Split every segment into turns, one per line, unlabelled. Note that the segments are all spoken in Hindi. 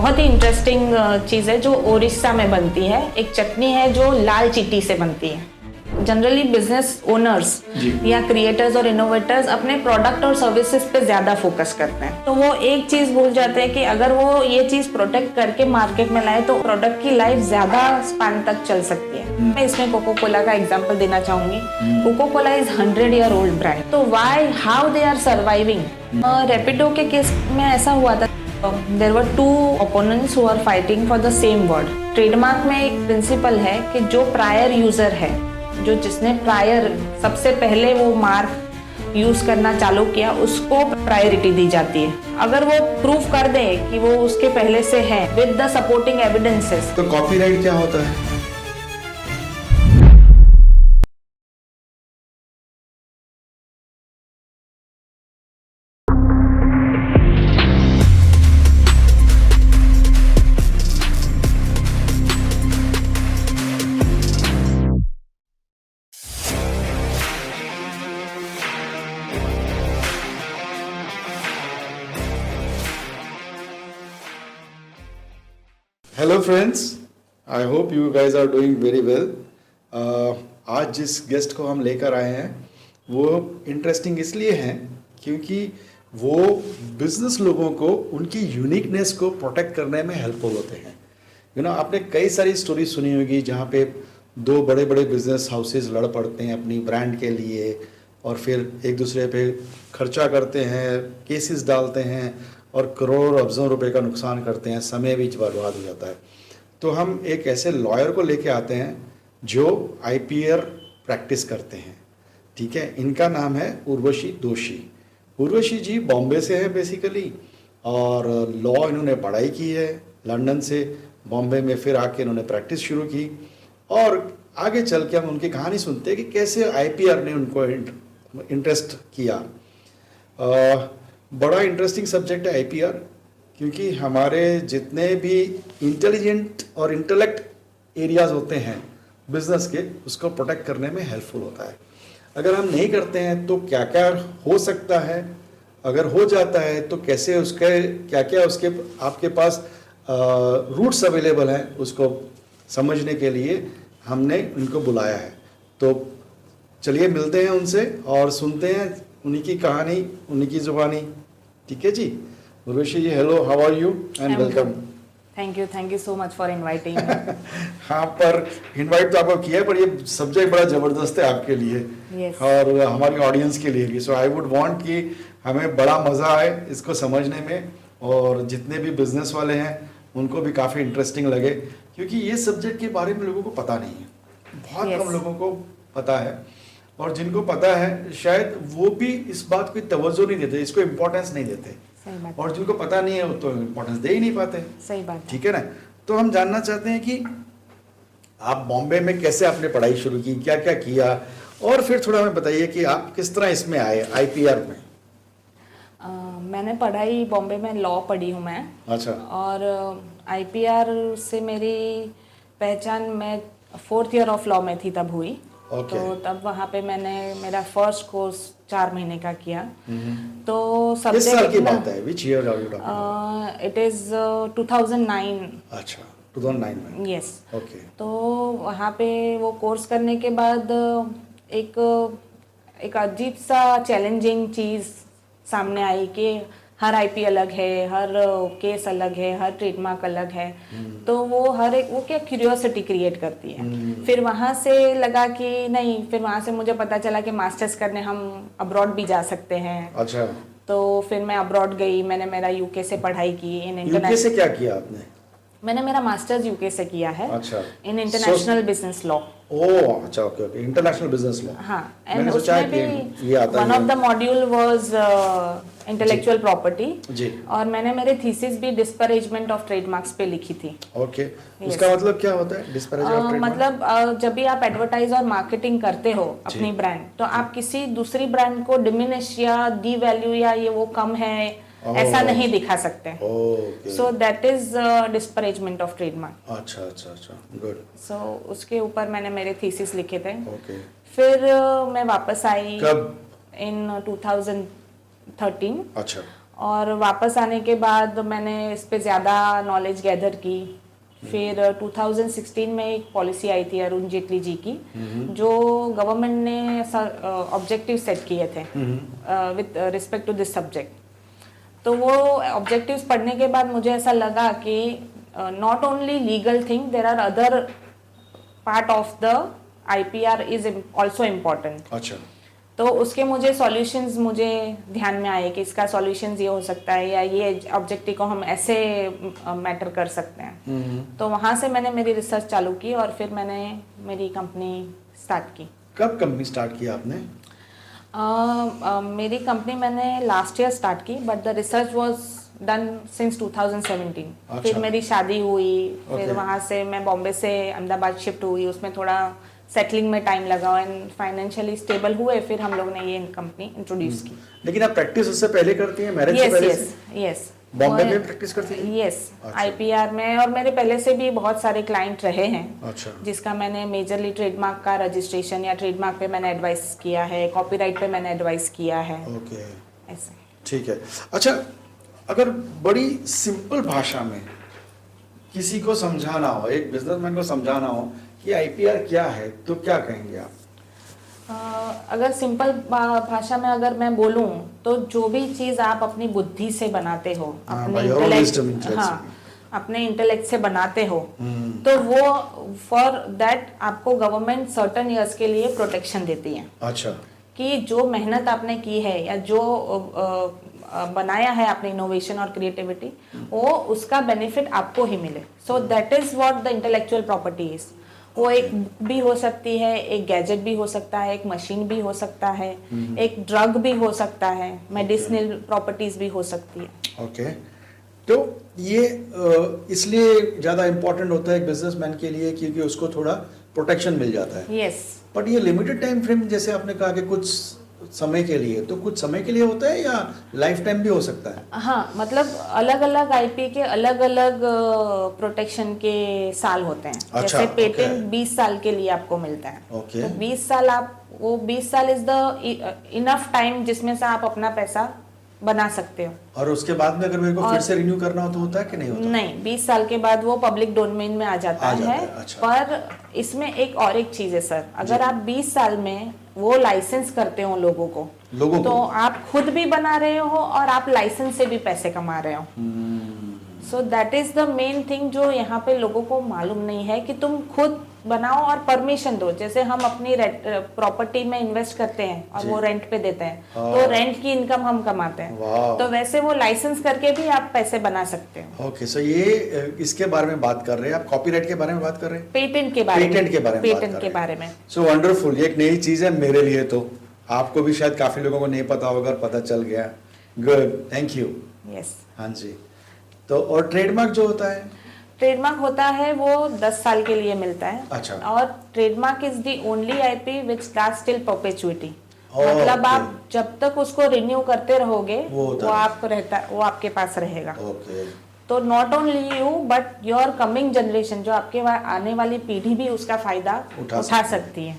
बहुत ही इंटरेस्टिंग चीज़ है जो ओडिशा में बनती है। एक चटनी है जो लाल चीटी से बनती है। जनरली बिजनेस ओनर्स या क्रिएटर्स और इनोवेटर्स अपने प्रोडक्ट और सर्विसेज पे ज्यादा फोकस करते हैं, तो वो एक चीज भूल जाते हैं कि अगर वो ये चीज प्रोटेक्ट करके मार्केट में लाए तो प्रोडक्ट की लाइफ ज्यादा स्पैन तक चल सकती है। मैं इसमें कोको कोला का एग्जांपल देना चाहूंगी। Coca Cola is 100-year old brand, तो why how they are surviving. Rapido के केस में ऐसा हुआ था, there were two opponents who are fighting for the same word। Trademark में एक प्रिंसिपल है कि जो प्रायर यूजर है, जो जिसने प्रायर सबसे पहले वो मार्क यूज करना चालू किया, उसको प्रायोरिटी दी जाती है। अगर वो प्रूफ कर दे कि वो उसके पहले से है विद द सपोर्टिंग एविडेंसेस।
तो कॉपीराइट क्या होता है? Hello friends, I hope you guys are doing very well. आज जिस गेस्ट को हम लेकर आए हैं वो इंटरेस्टिंग इसलिए हैं क्योंकि वो बिजनेस लोगों को उनकी यूनिकनेस को प्रोटेक्ट करने में हेल्पफुल होते हैं। आपने कई सारी स्टोरी सुनी होगी जहाँ पे दो बड़े बड़े बिजनेस हाउसेस लड़ पड़ते हैं अपनी ब्रांड के लिए और फिर एक दूसरे पे खर्चा करते हैं, केसेस डालते हैं और करोड़ अरबों रुपए का नुकसान करते हैं, समय भी बर्बाद हो जाता है। तो हम एक ऐसे लॉयर को लेके आते हैं जो आईपीआर प्रैक्टिस करते हैं। ठीक है, इनका नाम है उर्वशी दोषी। उर्वशी जी बॉम्बे से है बेसिकली, और लॉ इन्होंने पढ़ाई की है लंदन से, बॉम्बे में फिर आके इन्होंने प्रैक्टिस शुरू की और आगे चल के हम उनकी कहानी सुनते हैं कि कैसे आईपीआर ने उनको इंटरेस्ट किया। बड़ा इंटरेस्टिंग सब्जेक्ट है आईपीआर, क्योंकि हमारे जितने भी इंटेलिजेंट और इंटेलेक्ट एरियाज होते हैं बिजनेस के, उसको प्रोटेक्ट करने में हेल्पफुल होता है। अगर हम नहीं करते हैं तो क्या क्या हो सकता है, अगर हो जाता है तो कैसे उसके क्या क्या उसके आपके पास रूट्स अवेलेबल हैं, उसको समझने के लिए हमने उनको बुलाया है। तो चलिए मिलते हैं उनसे और सुनते हैं उन्हीं की कहानी, उन्हीं की जुबानी। ठीक है जी, Urvashi ji, hello, how are you and welcome.
Thank you so much for inviting.
हाँ, पर इनवाइट तो आपको किया है, पर ये सब्जेक्ट बड़ा जबरदस्त है आपके लिए।
yes.
और हमारी ऑडियंस के लिए भी। सो आई वुड वांट कि हमें बड़ा मजा आए इसको समझने में, और जितने भी बिजनेस वाले हैं उनको भी काफ़ी इंटरेस्टिंग लगे, क्योंकि ये सब्जेक्ट के बारे में लोगों को पता नहीं है, बहुत कम लोगों को पता है, और जिनको पता है शायद वो भी इस बात को तवज्जो नहीं देते, इसको इम्पोर्टेंस नहीं देते, और जिनको पता नहीं है वो तो इम्पोर्टेंस दे ही नहीं पाते।
सही बात। ठीक
है ना। तो हम जानना चाहते हैं कि आप बॉम्बे में कैसे आपने पढ़ाई शुरू की, क्या क्या किया, और फिर थोड़ा हमें बताइए कि आप किस तरह इसमें आए आईपीआर में।
मैंने पढ़ाई बॉम्बे में लॉ पढ़ी हूँ मैं।
अच्छा।
और आईपीआर से मेरी पहचान, मैं 4th ईयर ऑफ लॉ में थी तब हुई।
Okay.
तो तब वहाँ पे मैंने मेरा फर्स्ट कोर्स 4 महीने का किया। तो
किस साल की बात है? Which year are you talking about?
It is 2009।
अच्छा, 2009 में।
Yes.
Okay.
तो वहाँ पे वो कोर्स करने के बाद एक अजीब सा चैलेंजिंग चीज़ सामने आई कि हर आईपी अलग है, हर केस अलग है, हर ट्रेडमार्क अलग है। तो वो हर एक, वो क्या क्यूरियोसिटी क्रिएट करती है। फिर वहाँ से लगा कि नहीं, फिर वहाँ से मुझे पता चला कि मास्टर्स करने हम अब्रॉड भी जा सकते हैं।
अच्छा।
तो फिर मैं अब्रॉड गई, मैंने मेरा यूके से पढ़ाई की।
यूके से क्या किया आपने?
मैंने मेरा मास्टर्स यूके से किया है।
अच्छा।
In international business law.
Oh अच्छा, okay okay, international business law.
हाँ, एंड उसमें भी one of the module was intellectual property जी। और मैंने मेरे थीसिस भी डिस्परेजमेंट ऑफ ट्रेडमार्क्स पे लिखी थी।
ओके। उसका मतलब क्या होता है डिस्परेजमेंट ऑफ ट्रेडमार्क?
मतलब जब भी आप एडवर्टाइज और मार्केटिंग करते हो अपनी ब्रांड, तो आप किसी दूसरी ब्रांड को डिमिनिश या डी वैल्यू या ये वो कम है ऐसा नहीं दिखा सकते। So that is disparagement of trademark.
अच्छा अच्छा अच्छा, गुड।
सो उसके ऊपर मैंने मेरे थीसिस लिखे थे।
ओके।
फिर मैं वापस आई
कब?
इन 2013।
अच्छा।
और वापस आने के बाद मैंने इस पे ज़्यादा नॉलेज गैदर की। फिर 2016 में एक पॉलिसी आई थी अरुण जेटली जी की, जो गवर्नमेंट ने ऑब्जेक्टिव सेट किए थे with respect to this subject. तो वो ऑब्जेक्टिव्स पढ़ने के बाद मुझे ऐसा लगा कि not only legal thing, there are other part of the IPR is also important.
अच्छा।
तो उसके मुझे सॉल्यूशंस मुझे ध्यान में आए कि इसका सॉल्यूशंस ये हो सकता है, या ये ऑब्जेक्टिव को हम ऐसे मैटर कर सकते हैं। तो वहाँ से मैंने मेरी रिसर्च चालू की और फिर मैंने मेरी कंपनी स्टार्ट की।
कब कंपनी स्टार्ट की आपने?
मेरी कंपनी मैंने लास्ट ईयर स्टार्ट की, but the research was done since 2017।
अच्छा।
फिर मेरी शादी हुई, फिर
Okay.
वहाँ से मैं बॉम्बे से अहमदाबाद शिफ्ट हुई, उसमें थोड़ा सेटलिंग में टाइम लगा एंड फाइनेंशियली स्टेबल हुए, फिर हम लोग ने ये कंपनी इंट्रोड्यूस की।
लेकिन आप प्रैक्टिस उससे पहले करती हैं, मैरिज से
यस
पहले?
Yes yes.
बॉम्बे में प्रैक्टिस करती हैं?
यस,
अच्छा।
आईपीआर में, और मेरे पहले से भी बहुत सारे क्लाइंट रहे हैं।
अच्छा।
जिसका मैंने मेजरली ट्रेडमार्क का रजिस्ट्रेशन या ट्रेडमार्क पे मैंने एडवाइस किया है, कॉपीराइट पे मैंने एडवाइस किया है।
ओके,
ऐसे।
ठीक है। अच्छा, अगर बड़ी सिंपल भाषा में किसी को समझाना हो, एक बिजनेसमैन को समझाना हो कि आईपीआर क्या है, तो क्या कहेंगे आप?
अगर सिंपल भाषा में अगर मैं बोलूं, तो जो भी चीज आप अपनी बुद्धि से बनाते हो, अपने इंटेलेक्ट, हाँ, अपने इंटेलेक्ट से बनाते हो, तो वो फॉर दैट आपको गवर्नमेंट सर्टेन ईयर्स के लिए प्रोटेक्शन देती है।
अच्छा।
कि जो मेहनत आपने की है या जो बनाया है आपने इनोवेशन और क्रिएटिविटी, वो उसका बेनिफिट आपको ही मिले। सो that is what the intellectual property is. वो एक बुक भी हो सकती है, एक गैजेट भी हो सकता है, एक मशीन भी हो सकता है, एक ड्रग भी हो सकता है, मेडिसिनल प्रॉपर्टीज भी हो सकती है।
ओके, तो ये इसलिए ज़्यादा इम्पोर्टेंट होता है बिजनेसमैन के लिए क्योंकि उसको थोड़ा प्रोटेक्शन मिल जाता है।
यस।
बट ये लिमिटेड टाइम फ्रेम, जैसे आपने कहा कि कुछ समय के लिए, तो कुछ समय के लिए होता है या लाइफ टाइम भी हो सकता है?
हाँ, मतलब अलग अलग आईपी के अलग अलग प्रोटेक्शन के साल होते हैं।
अच्छा,
जैसे पेटेंट
okay.
20 साल के लिए आपको मिलता है।
Okay.
तो 20 साल वो 20 साल इज द इनफ टाइम जिसमें से आप अपना पैसा बना सकते हो।
और उसके बाद में अगर मेरे को फिर से रिन्यू करना हो तो होता है कि नहीं होता?
नहीं, 20 साल के बाद वो पब्लिक डोमेन में आ जाता है।
अच्छा।
पर इसमें एक चीज है सर, अगर आप 20 साल में वो लाइसेंस करते हो लोगों को तो आप खुद भी बना रहे हो और आप लाइसेंस से भी पैसे कमा रहे हो। सो that is the main thing जो यहाँ पे लोगों को मालूम नहीं है, कि तुम खुद बनाओ और परमिशन दो। जैसे हम अपनी प्रॉपर्टी में इन्वेस्ट करते हैं और वो रेंट पे देते हैं, तो रेंट की इनकम हम कमाते हैं। तो वैसे वो लाइसेंस करके भी आप पैसे बना सकते हो।
ओके, सो ये इसके बारे में बात कर रहे हैं आप, कॉपीराइट के बारे में बात कर रहे हैं?
पेटेंट के बारे में।
पेटेंट के बारे में। सो वंडरफुल, ये एक नई चीज है मेरे लिए, तो आपको भी शायद काफी लोगों को नहीं पता होगा, पता चल गया। Good, thank you.
यस।
हाँ जी। तो और ट्रेडमार्क जो होता है?
ट्रेडमार्क होता है वो 10 साल के लिए मिलता है।
अच्छा।
और trademark is the only IP which last till perpetuity. मतलब आप जब तक उसको रिन्यू करते रहोगे वो आपके पास रहेगा।
ओके।
तो not only you but your coming generation, जो आपके आने वाली पीढ़ी भी उसका फायदा उठा सकती है।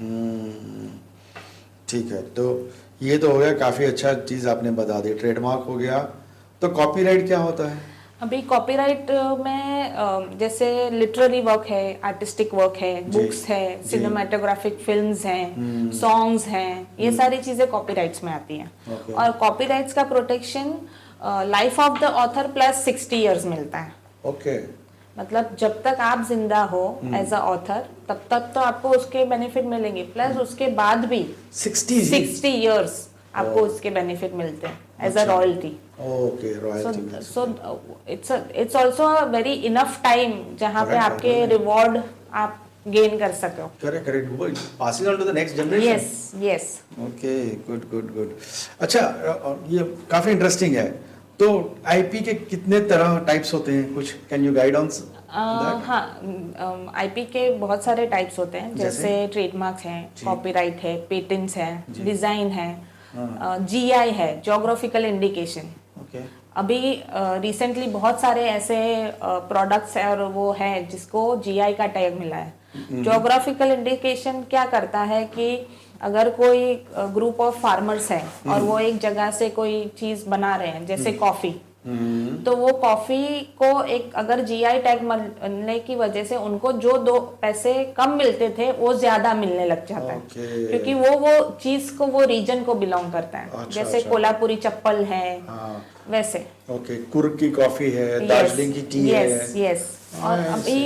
ठीक है, तो ये तो हो गया, काफी अच्छा चीज आपने बता दी। ट्रेडमार्क हो गया, तो कॉपीराइट क्या होता है?
अभी कॉपीराइट में जैसे लिटरेरी वर्क है, आर्टिस्टिक वर्क है, बुक्स है, सिनेमाटोग्राफिक फिल्म्स हैं, सॉन्ग्स हैं, ये सारी चीजें कॉपीराइट्स में आती हैं। और कॉपीराइट्स का protection life of the author plus 60 years मिलता है।
ओके।
मतलब जब तक आप जिंदा हो एज अ ऑथर, तब तक तो आपको उसके बेनिफिट मिलेंगे, प्लस उसके बाद भी 60 इयर्स आपको उसके बेनिफिट मिलते हैं as a royalty.
Okay, royalty.
So it's also a very enough time जहां पे आपके रिवॉर्ड आप गेन कर सको।
Correct, passing on to the next generation.
Yes.
Okay, good. अच्छा, ये काफी इंटरेस्टिंग है। तो आईपी के कितने तरह टाइप्स होते हैं, कुछ कैन यू गाइड ऑन?
हाँ, आईपी के बहुत सारे टाइप्स होते हैं, जैसे ट्रेडमार्क्स हैं, कॉपीराइट है, पेटेंट्स हैं, डिजाइन है, जीआई है, ज्योग्राफिकल इंडिकेशन। अभी रिसेंटली बहुत सारे ऐसे प्रोडक्ट्स है और वो है जिसको जीआई का टैग मिला है। ज्योग्राफिकल इंडिकेशन क्या करता है कि अगर कोई ग्रुप ऑफ फार्मर्स है और वो एक जगह से कोई चीज बना रहे हैं जैसे कॉफी, तो वो कॉफी को एक अगर जीआई टैग मिलने की वजह से उनको जो 2 पैसे कम मिलते थे वो ज्यादा मिलने लग जाता है, क्योंकि वो चीज को वो रीजन को बिलोंग करता है। जैसे कोल्हापुरी चप्पल है, वैसे
कुर्ग की कॉफी है, दार्जिलिंग की टी है।
यस। और अभी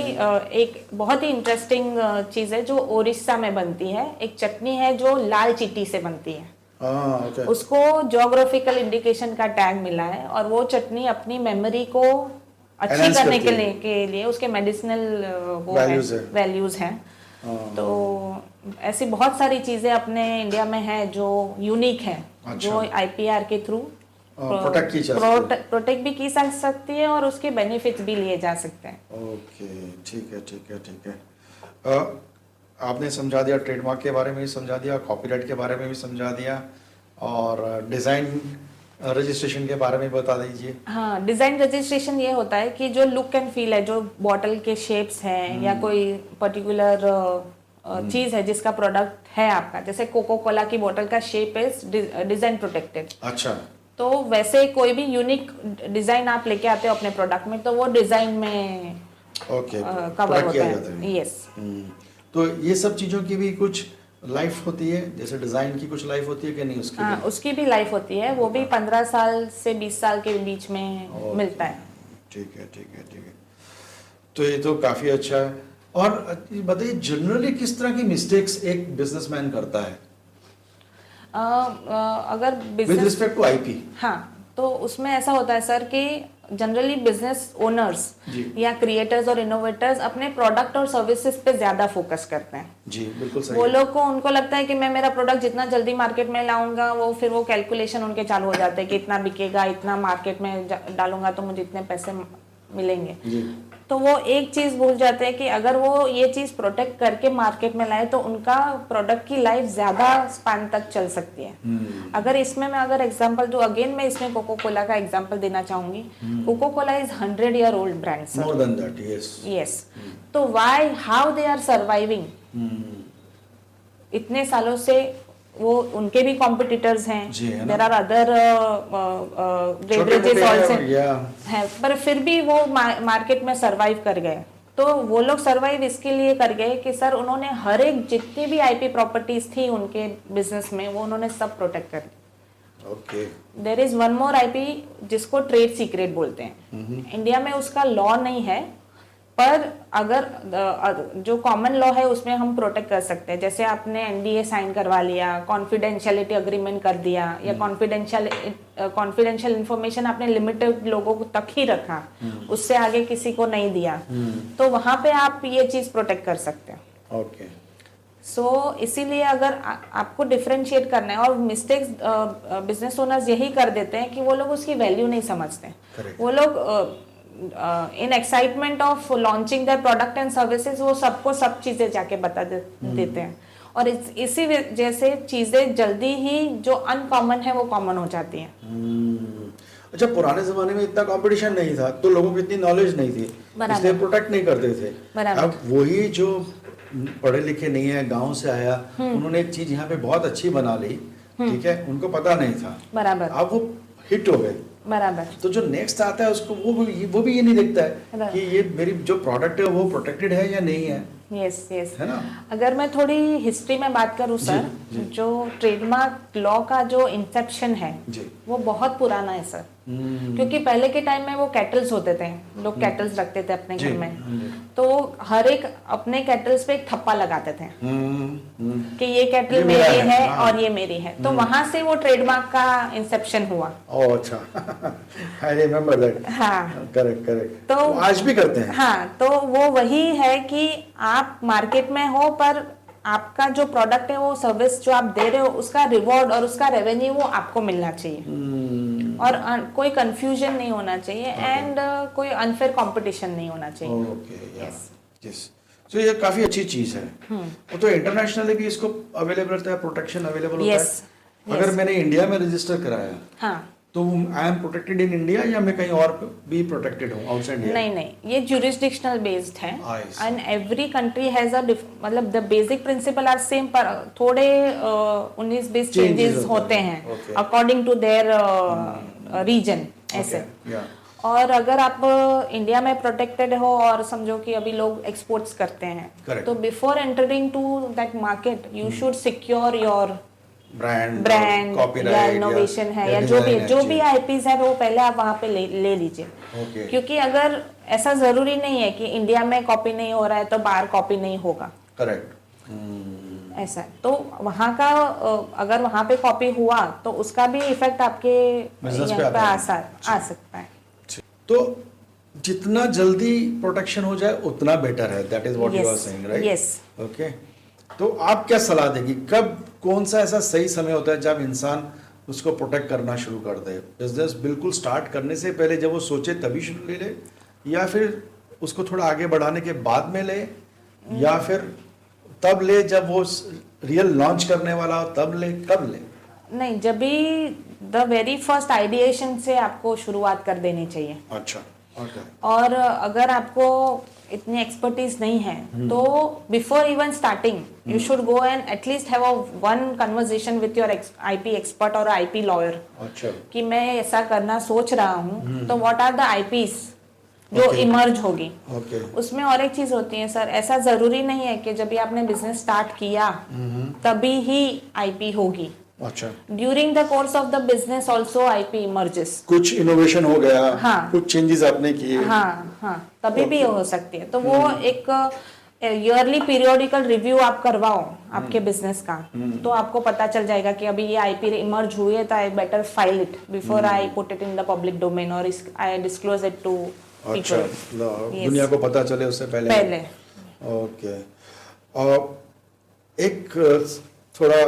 एक बहुत ही इंटरेस्टिंग चीज है जो उड़ीसा में बनती है, एक चटनी है जो लाल चीटी से बनती है। उसको ज्योग्राफिकल इंडिकेशन का टैग मिला है और वो चटनी अपनी मेमोरी को अच्छी करने के लिए उसके मेडिसिनल वैल्यूज हैं। तो ऐसी बहुत सारी चीजें अपने इंडिया में है जो यूनिक है, जो आईपीआर के थ्रू प्रोटेक्ट भी की जा सकती है और उसके बेनिफिट्स भी लिए जा सकते हैं।
ओके, ठीक है। आपने समझा दिया, ट्रेडमार्क के बारे में भी समझा दिया, कॉपीराइट के बारे में भी समझा दिया, और डिज़ाइन रजिस्ट्रेशन के बारे में बता दीजिए।
हाँ, डिज़ाइन रजिस्ट्रेशन ये होता है कि जो लुक एंड फील है, जो बॉटल के शेप्स हैं या कोई पर्टिकुलर चीज़ है जिसका प्रोडक्ट है आपका, जैसे कोको कोला की बोतल का शेप इज डिज़ाइन प्रोटेक्टेड।
अच्छा। तो
वैसे कोई भी यूनिक डिज़ाइन आप लेके आते हो अपने प्रोडक्ट में, तो वो डिज़ाइन में कवर होता है। यस।
तो ये सब चीज़ों की भी कुछ लाइफ होती है, जैसे डिज़ाइन की कुछ लाइफ होती है कि नहीं? उसकी
हाँ, उसकी भी लाइफ होती है, वो भी 15 साल से 20 साल के बीच में मिलता है।
ठीक है। तो ये तो काफ़ी अच्छा है। और बताइए, जनरली किस तरह की मिस्टेक्स एक बिजनेसमैन करता है
अगर
विद रिस्पेक्ट टू आईपी?
हाँ, तो उसमें ऐसा होता है सर कि जनरली बिजनेस ओनर्स या क्रिएटर्स और इनोवेटर्स अपने प्रोडक्ट और सर्विसेज पे ज्यादा फोकस करते हैं।
जी, बिल्कुल सही।
वो लोग को उनको लगता है कि मैं मेरा प्रोडक्ट जितना जल्दी मार्केट में लाऊंगा, फिर वो कैलकुलेशन उनके चालू हो जाते हैं कि इतना बिकेगा, इतना मार्केट में डालूंगा तो मुझे इतने पैसे मिलेंगे। तो वो एक चीज भूल जाते हैं कि अगर वो ये चीज प्रोटेक्ट करके मार्केट में लाए तो उनका प्रोडक्ट की लाइफ ज्यादा स्पैन तक चल सकती है। अगर इसमें मैं अगर एग्जांपल दूं, अगेन मैं इसमें कोको कोला का एग्जांपल देना चाहूंगी। Coca Cola is 100 year old brand sir.
More than that,
yes. तो why, how they are surviving? इतने सालों से वो उनके भी कॉम्पिटिटर्स हैं, there are other beverages also हैं, पर फिर भी वो मार्केट में सरवाइव कर गए। तो वो लोग सरवाइव इसके लिए कर गए कि सर उन्होंने हर एक जितनी भी आईपी प्रॉपर्टीज थी उनके बिजनेस में वो उन्होंने सब प्रोटेक्ट कर ली।
Okay.
There is one more IP जिसको ट्रेड सीक्रेट बोलते हैं। इंडिया में उसका लॉ नहीं है, पर अगर जो कॉमन लॉ है उसमें हम प्रोटेक्ट कर सकते हैं। जैसे आपने एनडीए साइन करवा लिया, कॉन्फिडेंशियलिटी अग्रीमेंट कर दिया, या कॉन्फिडेंशियल इंफॉर्मेशन आपने लिमिटेड लोगों तक ही रखा, उससे आगे किसी को नहीं दिया, तो वहां पे आप ये चीज प्रोटेक्ट कर सकते हैं।
ओके।
सो इसीलिए अगर आपको डिफरेंशिएट करना है, और मिस्टेक्स बिजनेस ओनर्स यही कर देते हैं कि वो लोग उसकी वैल्यू नहीं समझते। वो लोग in excitement of launching their product and services वो सबको सब चीजें जाके बता देते हैं, और इसी वजह से चीजें जल्दी ही जो अनकॉमन है वो कॉमन हो जाती हैं।
अच्छा, पुराने जमाने में इतना कंपटीशन नहीं था तो लोगों को इतनी नॉलेज नहीं थी, इसलिए प्रोटेक्ट नहीं करते थे। अब वही जो पढ़े लिखे नहीं है, गांव से आया, उन्होंने एक चीज यहाँ पे बहुत अच्छी बना ली, ठीक है, उनको पता नहीं था, बराबर, अब वो हिट हो गए, बराबर। तो जो नेक्स्ट आता है उसको वो भी ये नहीं देखता है कि ये मेरी जो प्रोडक्ट है वो प्रोटेक्टेड है या नहीं है।
यस है ना। अगर मैं थोड़ी हिस्ट्री में बात करूं सर, जो ट्रेडमार्क लॉ का जो इंसेप्शन है वो बहुत पुराना है सर। क्योंकि पहले के टाइम में वो कैटल्स होते थे, लोग कैटल्स रखते थे अपने घर में, तो हर एक अपने कैटल्स पे एक थप्पा लगाते थे कि ये कैटल मेरी है और ये मेरी है। तो वहां से वो ट्रेडमार्क का इंसेप्शन हुआ।
ओह अच्छा, आई रिमेम्बर दैट। हाँ, करेक्ट।
तो
आज भी करते हैं।
हाँ, तो वो वही है कि आप मार्केट में हो, पर आपका जो प्रोडक्ट है, वो सर्विस जो आप दे रहे हो, उसका रिवॉर्ड और उसका रेवेन्यू वो आपको मिलना चाहिए, और कोई कंफ्यूजन नहीं होना चाहिए, एंड कोई अनफेयर कंपटीशन नहीं होना चाहिए।
यस। तो ये काफी अच्छी चीज है। वो तो इंटरनेशनली भी इसको अवेलेबल होता है, प्रोटेक्शन अवेलेबल होता है। अगर मैंने इंडिया में रजिस्टर कराया, हाँ, तो I am protected in India या मैं कहीं और भी प्रोटेक्टेड हूँ आउटसाइड इंडिया?
नहीं, ये jurisdictional based है
I see.
And every country has a मतलब the basic principle are same, पर थोड़े 19-20 चेंजेस होते हैं
Okay.
According to their reason ऐसे।
Okay, yeah.
और अगर आप इंडिया में प्रोटेक्टेड हो और समझो कि अभी लोग एक्सपोर्ट्स करते हैं,
Correct.
तो before entering to that market you should secure your
brand
या
कॉपीराइट
इनोवेशन है या जो भी आईपीज है वो पहले आप वहाँ पे ले लीजिए।
Okay.
क्योंकि अगर ऐसा जरूरी नहीं है कि इंडिया में कॉपी नहीं हो रहा है तो बाहर कॉपी नहीं होगा,
करेक्ट।
ऐसा है। तो वहाँ का अगर वहाँ पे कॉपी हुआ तो उसका भी इफेक्ट आपके
Business पे
यहाँ पे
आता
आ सकता है।
तो जितना जल्दी प्रोटेक्शन हो जाए उतना बेटर है, that is what you are saying, right?
Yes.
Okay, तो आप क्या सलाह देगी, कब कौन सा ऐसा सही समय होता है जब इंसान उसको प्रोटेक्ट करना शुरू कर दे? बिजनेस बिल्कुल स्टार्ट करने से पहले जब वो सोचे तभी शुरू ले ले, या फिर उसको थोड़ा आगे बढ़ाने के बाद में ले, या फिर तब ले जब वो रियल लॉन्च करने वाला हो तब ले, कब ले?
नहीं, जब भी द वेरी फर्स्ट आइडिएशन से आपको शुरुआत कर देनी चाहिए।
अच्छा, ओके।
और अगर आपको इतनी एक्सपर्टीज नहीं है तो before even starting you should go and at least have a one conversation with your IP expert और आईपी लॉयर।
अच्छा,
कि मैं ऐसा करना सोच रहा हूँ, तो व्हाट आर द आईपीज जो इमर्ज होगी।
ओके।
उसमें और एक चीज होती है सर, ऐसा जरूरी नहीं है कि जब भी आपने बिजनेस स्टार्ट किया तभी ही आईपी होगी।
अच्छा,
during the course of the business also IP emerges.
कुछ इनोवेशन हो गया,
हाँ,
कुछ चेंजेस आपने किए,
हाँ, तभी भी हो सकती है। तो वो एक ईयरली पीरियोडिकल रिव्यू आप करवाओ आपके बिजनेस का, तो आपको पता चल जाएगा कि अभी ये आईपी इमर्ज हुई है तो I better file it before I put it in the public domain और आई डिस्क्लोज इट टू
अच्छा,
पीपल।
दुनिया को पता चले उससे पहले। ओके। और एक थोड़ा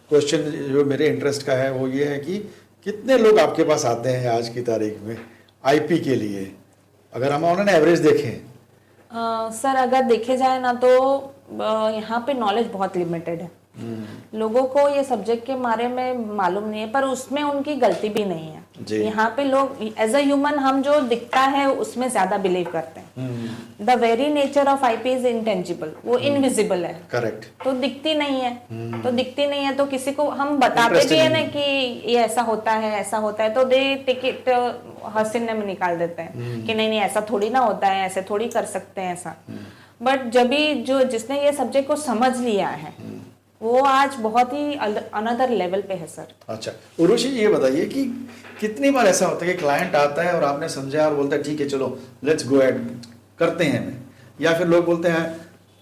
क्वेश्चन जो मेरे इंटरेस्ट का है वो ये है कि कितने लोग आपके पास आते हैं आज की तारीख में आईपी के लिए, अगर हम ऑन एन एवरेज देखें?
सर अगर देखे जाए ना तो यहाँ पे नॉलेज बहुत लिमिटेड है। लोगों को ये सब्जेक्ट के बारे में मालूम नहीं है, पर उसमें उनकी गलती भी नहीं है। यहाँ पे लोग एज अ ह्यूमन हम जो दिखता है उसमें ज्यादा बिलीव करते हैं। The very nature of IP is intangible, वो इनविजिबल है।
करेक्ट।
तो दिखती नहीं है, तो किसी को हम बताते भी है ना कि ये ऐसा होता है, ऐसा होता है, तो दे टिकट हसीने में निकाल देते हैं कि नहीं ऐसा थोड़ी ना होता है, ऐसे थोड़ी कर सकते हैं ऐसा। बट जब भी जिसने ये सब्जेक्ट को समझ लिया है वो आज बहुत ही अनदर लेवल पे है सर।
अच्छा, उर्वशी ये बताइए कि कितनी बार ऐसा होता है कि क्लाइंट आता है और आपने समझा और बोलता है ठीक है चलो लेट्स गो एड करते हैं हमें, या फिर लोग बोलते हैं,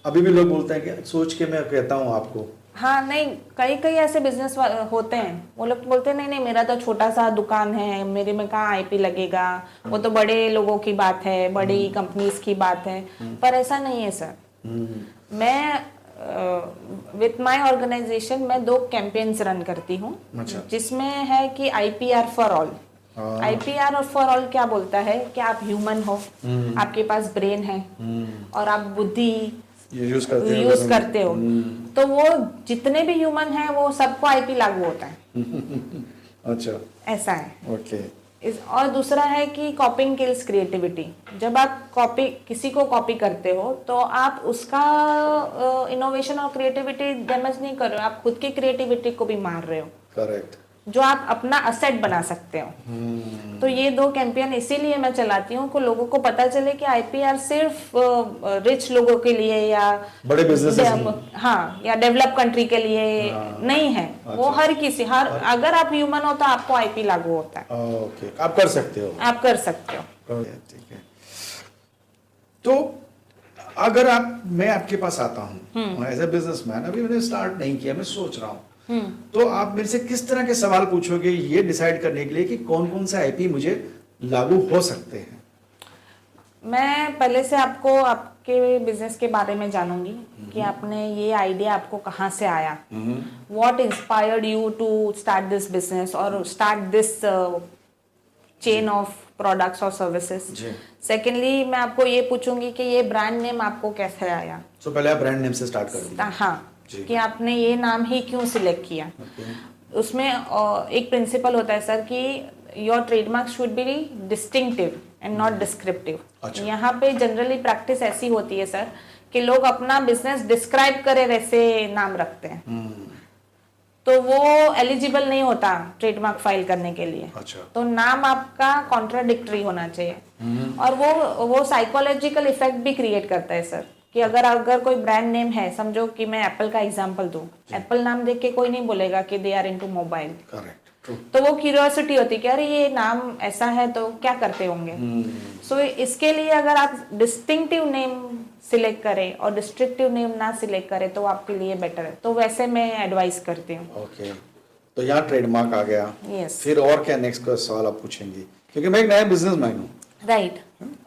अभी भी लोग बोलते हैं कि सोच के मैं कहता हूँ आपको?
हाँ, नहीं, कई ऐसे बिजनेस होते हैं, वो लोग बोलते हैं नहीं मेरा तो छोटा सा दुकान है, मेरे में कहाँ आईपी लगेगा, वो तो बड़े लोगों की बात है, बड़ी कंपनीज की बात है। पर ऐसा नहीं है सर। मैं विथ माय ऑर्गेनाइजेशन मैं 2 कैंपेन्स रन करती हूँ।
अच्छा।
जिसमें है कि आईपीआर फॉर ऑल। आईपीआर और फॉर ऑल क्या बोलता है कि आप ह्यूमन हो, आपके पास ब्रेन है और आप बुद्धि यूज करते हो, तो वो जितने भी ह्यूमन हैं वो सबको आईपी लागू होता है।
अच्छा,
ऐसा है।
ओके।
और दूसरा है कि कॉपिंग किल्स क्रिएटिविटी। जब आप किसी को कॉपी करते हो तो आप उसका इनोवेशन और क्रिएटिविटी डैमेज नहीं कर रहे हो, आप खुद की क्रिएटिविटी को भी मार रहे हो।
करेक्ट।
जो आप अपना असेट बना सकते हो। तो ये 2 कैंपेन इसीलिए मैं चलाती हूँ कि लोगों को पता चले कि आईपीआर सिर्फ रिच लोगों के लिए या
बड़े बिजनेस,
हाँ, या डेवलप कंट्री के लिए नहीं है।
अच्छा।
वो अगर आप ह्यूमन हो तो आपको आईपी लागू होता है।
ओके, आप कर सकते हो।
आप कर सकते हो।
ठीक है। तो अगर मैं आपके पास आता हूँ एज ए बिजनेसमैन, अभी मैंने स्टार्ट नहीं किया, मैं सोच रहा हूँ, तो आप मेरे से किस तरह के सवाल पूछोगे ये डिसाइड करने के लिए कि कौन कौन सा आईपी मुझे लागू हो सकते हैं?
मैं पहले से आपके बिजनेस के बारे में जानूंगी कि आपने ये आइडिया आपको कहाँ से आया, what inspired you to start this business और start this chain of products और सर्विसेज। सेकेंडली मैं आपको ये पूछूंगी कि ये ब्रांड नेम आपको कैसे आया।
पहले आप ब्रांड नेम से स्टार्ट कर दीजिए।
हाँ, कि आपने ये नाम ही क्यों सिलेक्ट किया। उसमें एक प्रिंसिपल होता है सर कि your trademark should be distinctive and not descriptive.
अच्छा।
यहाँ पे जनरली प्रैक्टिस ऐसी होती है सर कि लोग अपना बिजनेस डिस्क्राइब करे वैसे नाम रखते हैं, तो वो एलिजिबल नहीं होता ट्रेडमार्क फाइल करने के लिए।
अच्छा।
तो नाम आपका कॉन्ट्राडिक्टरी होना चाहिए। और वो साइकोलॉजिकल इफेक्ट भी क्रिएट करता है सर कि अगर कोई ब्रांड नेम है, समझो कि मैं एप्पल का एग्जांपल दूं, एप्पल नाम देख के कोई नहीं बोलेगा कि they are into mobile.
Correct.
तो वो क्यूरियोसिटी होती है कि अरे ये नाम ऐसा है तो क्या करते होंगे। सो इसके लिए अगर आप डिस्टिंक्टिव नेम सिलेक्ट करें और डिस्ट्रिक्टिव नेम ना सिलेक्ट करें तो आपके लिए बेटर है। तो वैसे मैं एडवाइस करती हूँ।
ओके, तो यहाँ ट्रेडमार्क आ गया।
यस।
फिर और क्या नेक्स्ट का सवाल आप पूछेंगी, क्योंकि मैं एक नया बिजनेसमैन हूँ।
राइट।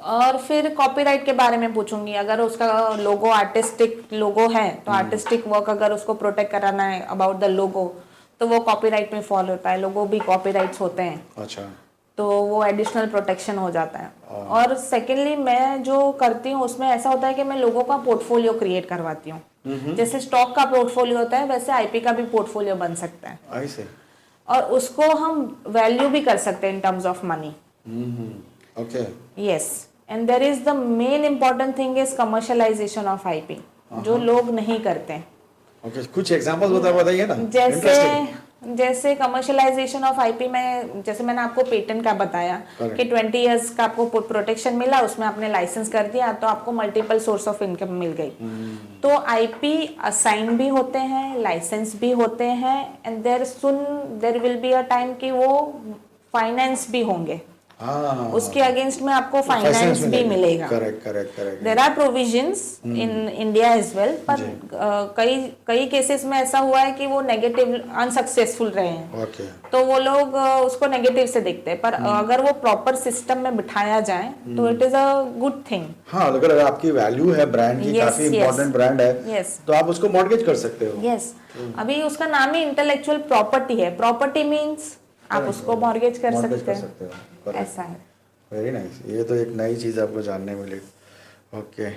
और फिर कॉपीराइट के बारे में पूछूंगी। अगर उसका लोगो आर्टिस्टिक लोगो है तो आर्टिस्टिक वर्क अगर उसको प्रोटेक्ट कराना है अबाउट द लोगो तो वो कॉपीराइट में फॉल होता है। लोगो भी कॉपीराइट्स होते हैं।
अच्छा।
तो वो एडिशनल प्रोटेक्शन हो जाता है। और सेकेंडली मैं जो करती हूँ उसमें ऐसा होता है कि मैं लोगों का पोर्टफोलियो क्रिएट करवाती हूँ। जैसे स्टॉक का पोर्टफोलियो होता है वैसे आईपी का भी पोर्टफोलियो बन सकता है।
आई से।
और उसको हम वैल्यू भी कर सकते हैं in terms of money.
Okay.
Yes. And there is the main important thing is commercialisation of IP, जो लोग नहीं करते।
ओके, कुछ एग्जांपल्स बताइए ना।
जैसे कमर्शियलाइजेशन ऑफ आईपी में, जैसे मैंने आपको पेटेंट का बताया कि 20 इयर्स का आपको प्रोटेक्शन मिला, उसमें आपने लाइसेंस कर दिया तो आपको मल्टीपल सोर्स ऑफ इनकम मिल गई। तो आईपी असाइन भी होते हैं, लाइसेंस भी होते हैं, and there will be a time कि वो फाइनेंस भी होंगे। उसके अगेंस्ट में आपको फाइनेंस भी मिलेगा।
Correct.
There are provisions in India as well, पर कई केसेस में ऐसा हुआ है कि वो नेगेटिव अनसक्सेसफुल रहे हैं।
ओके।
तो वो लोग उसको नेगेटिव से देखते हैं, पर अगर वो प्रॉपर सिस्टम में बिठाया जाए तो it is a good thing.
हाँ, अगर आपकी वैल्यू है ब्रांड की, काफी इंपॉर्टेंट ब्रांड है, तो आप उसको मॉर्गेज कर सकते हो।
यस। अभी उसका नाम ही इंटेलेक्चुअल प्रॉपर्टी है। प्रॉपर्टी मीन्स आप उसको मॉर्गेज कर सकते हैं। ऐसा है।
Very nice. ये तो एक नई चीज़ आपको जानने मिली। ओके।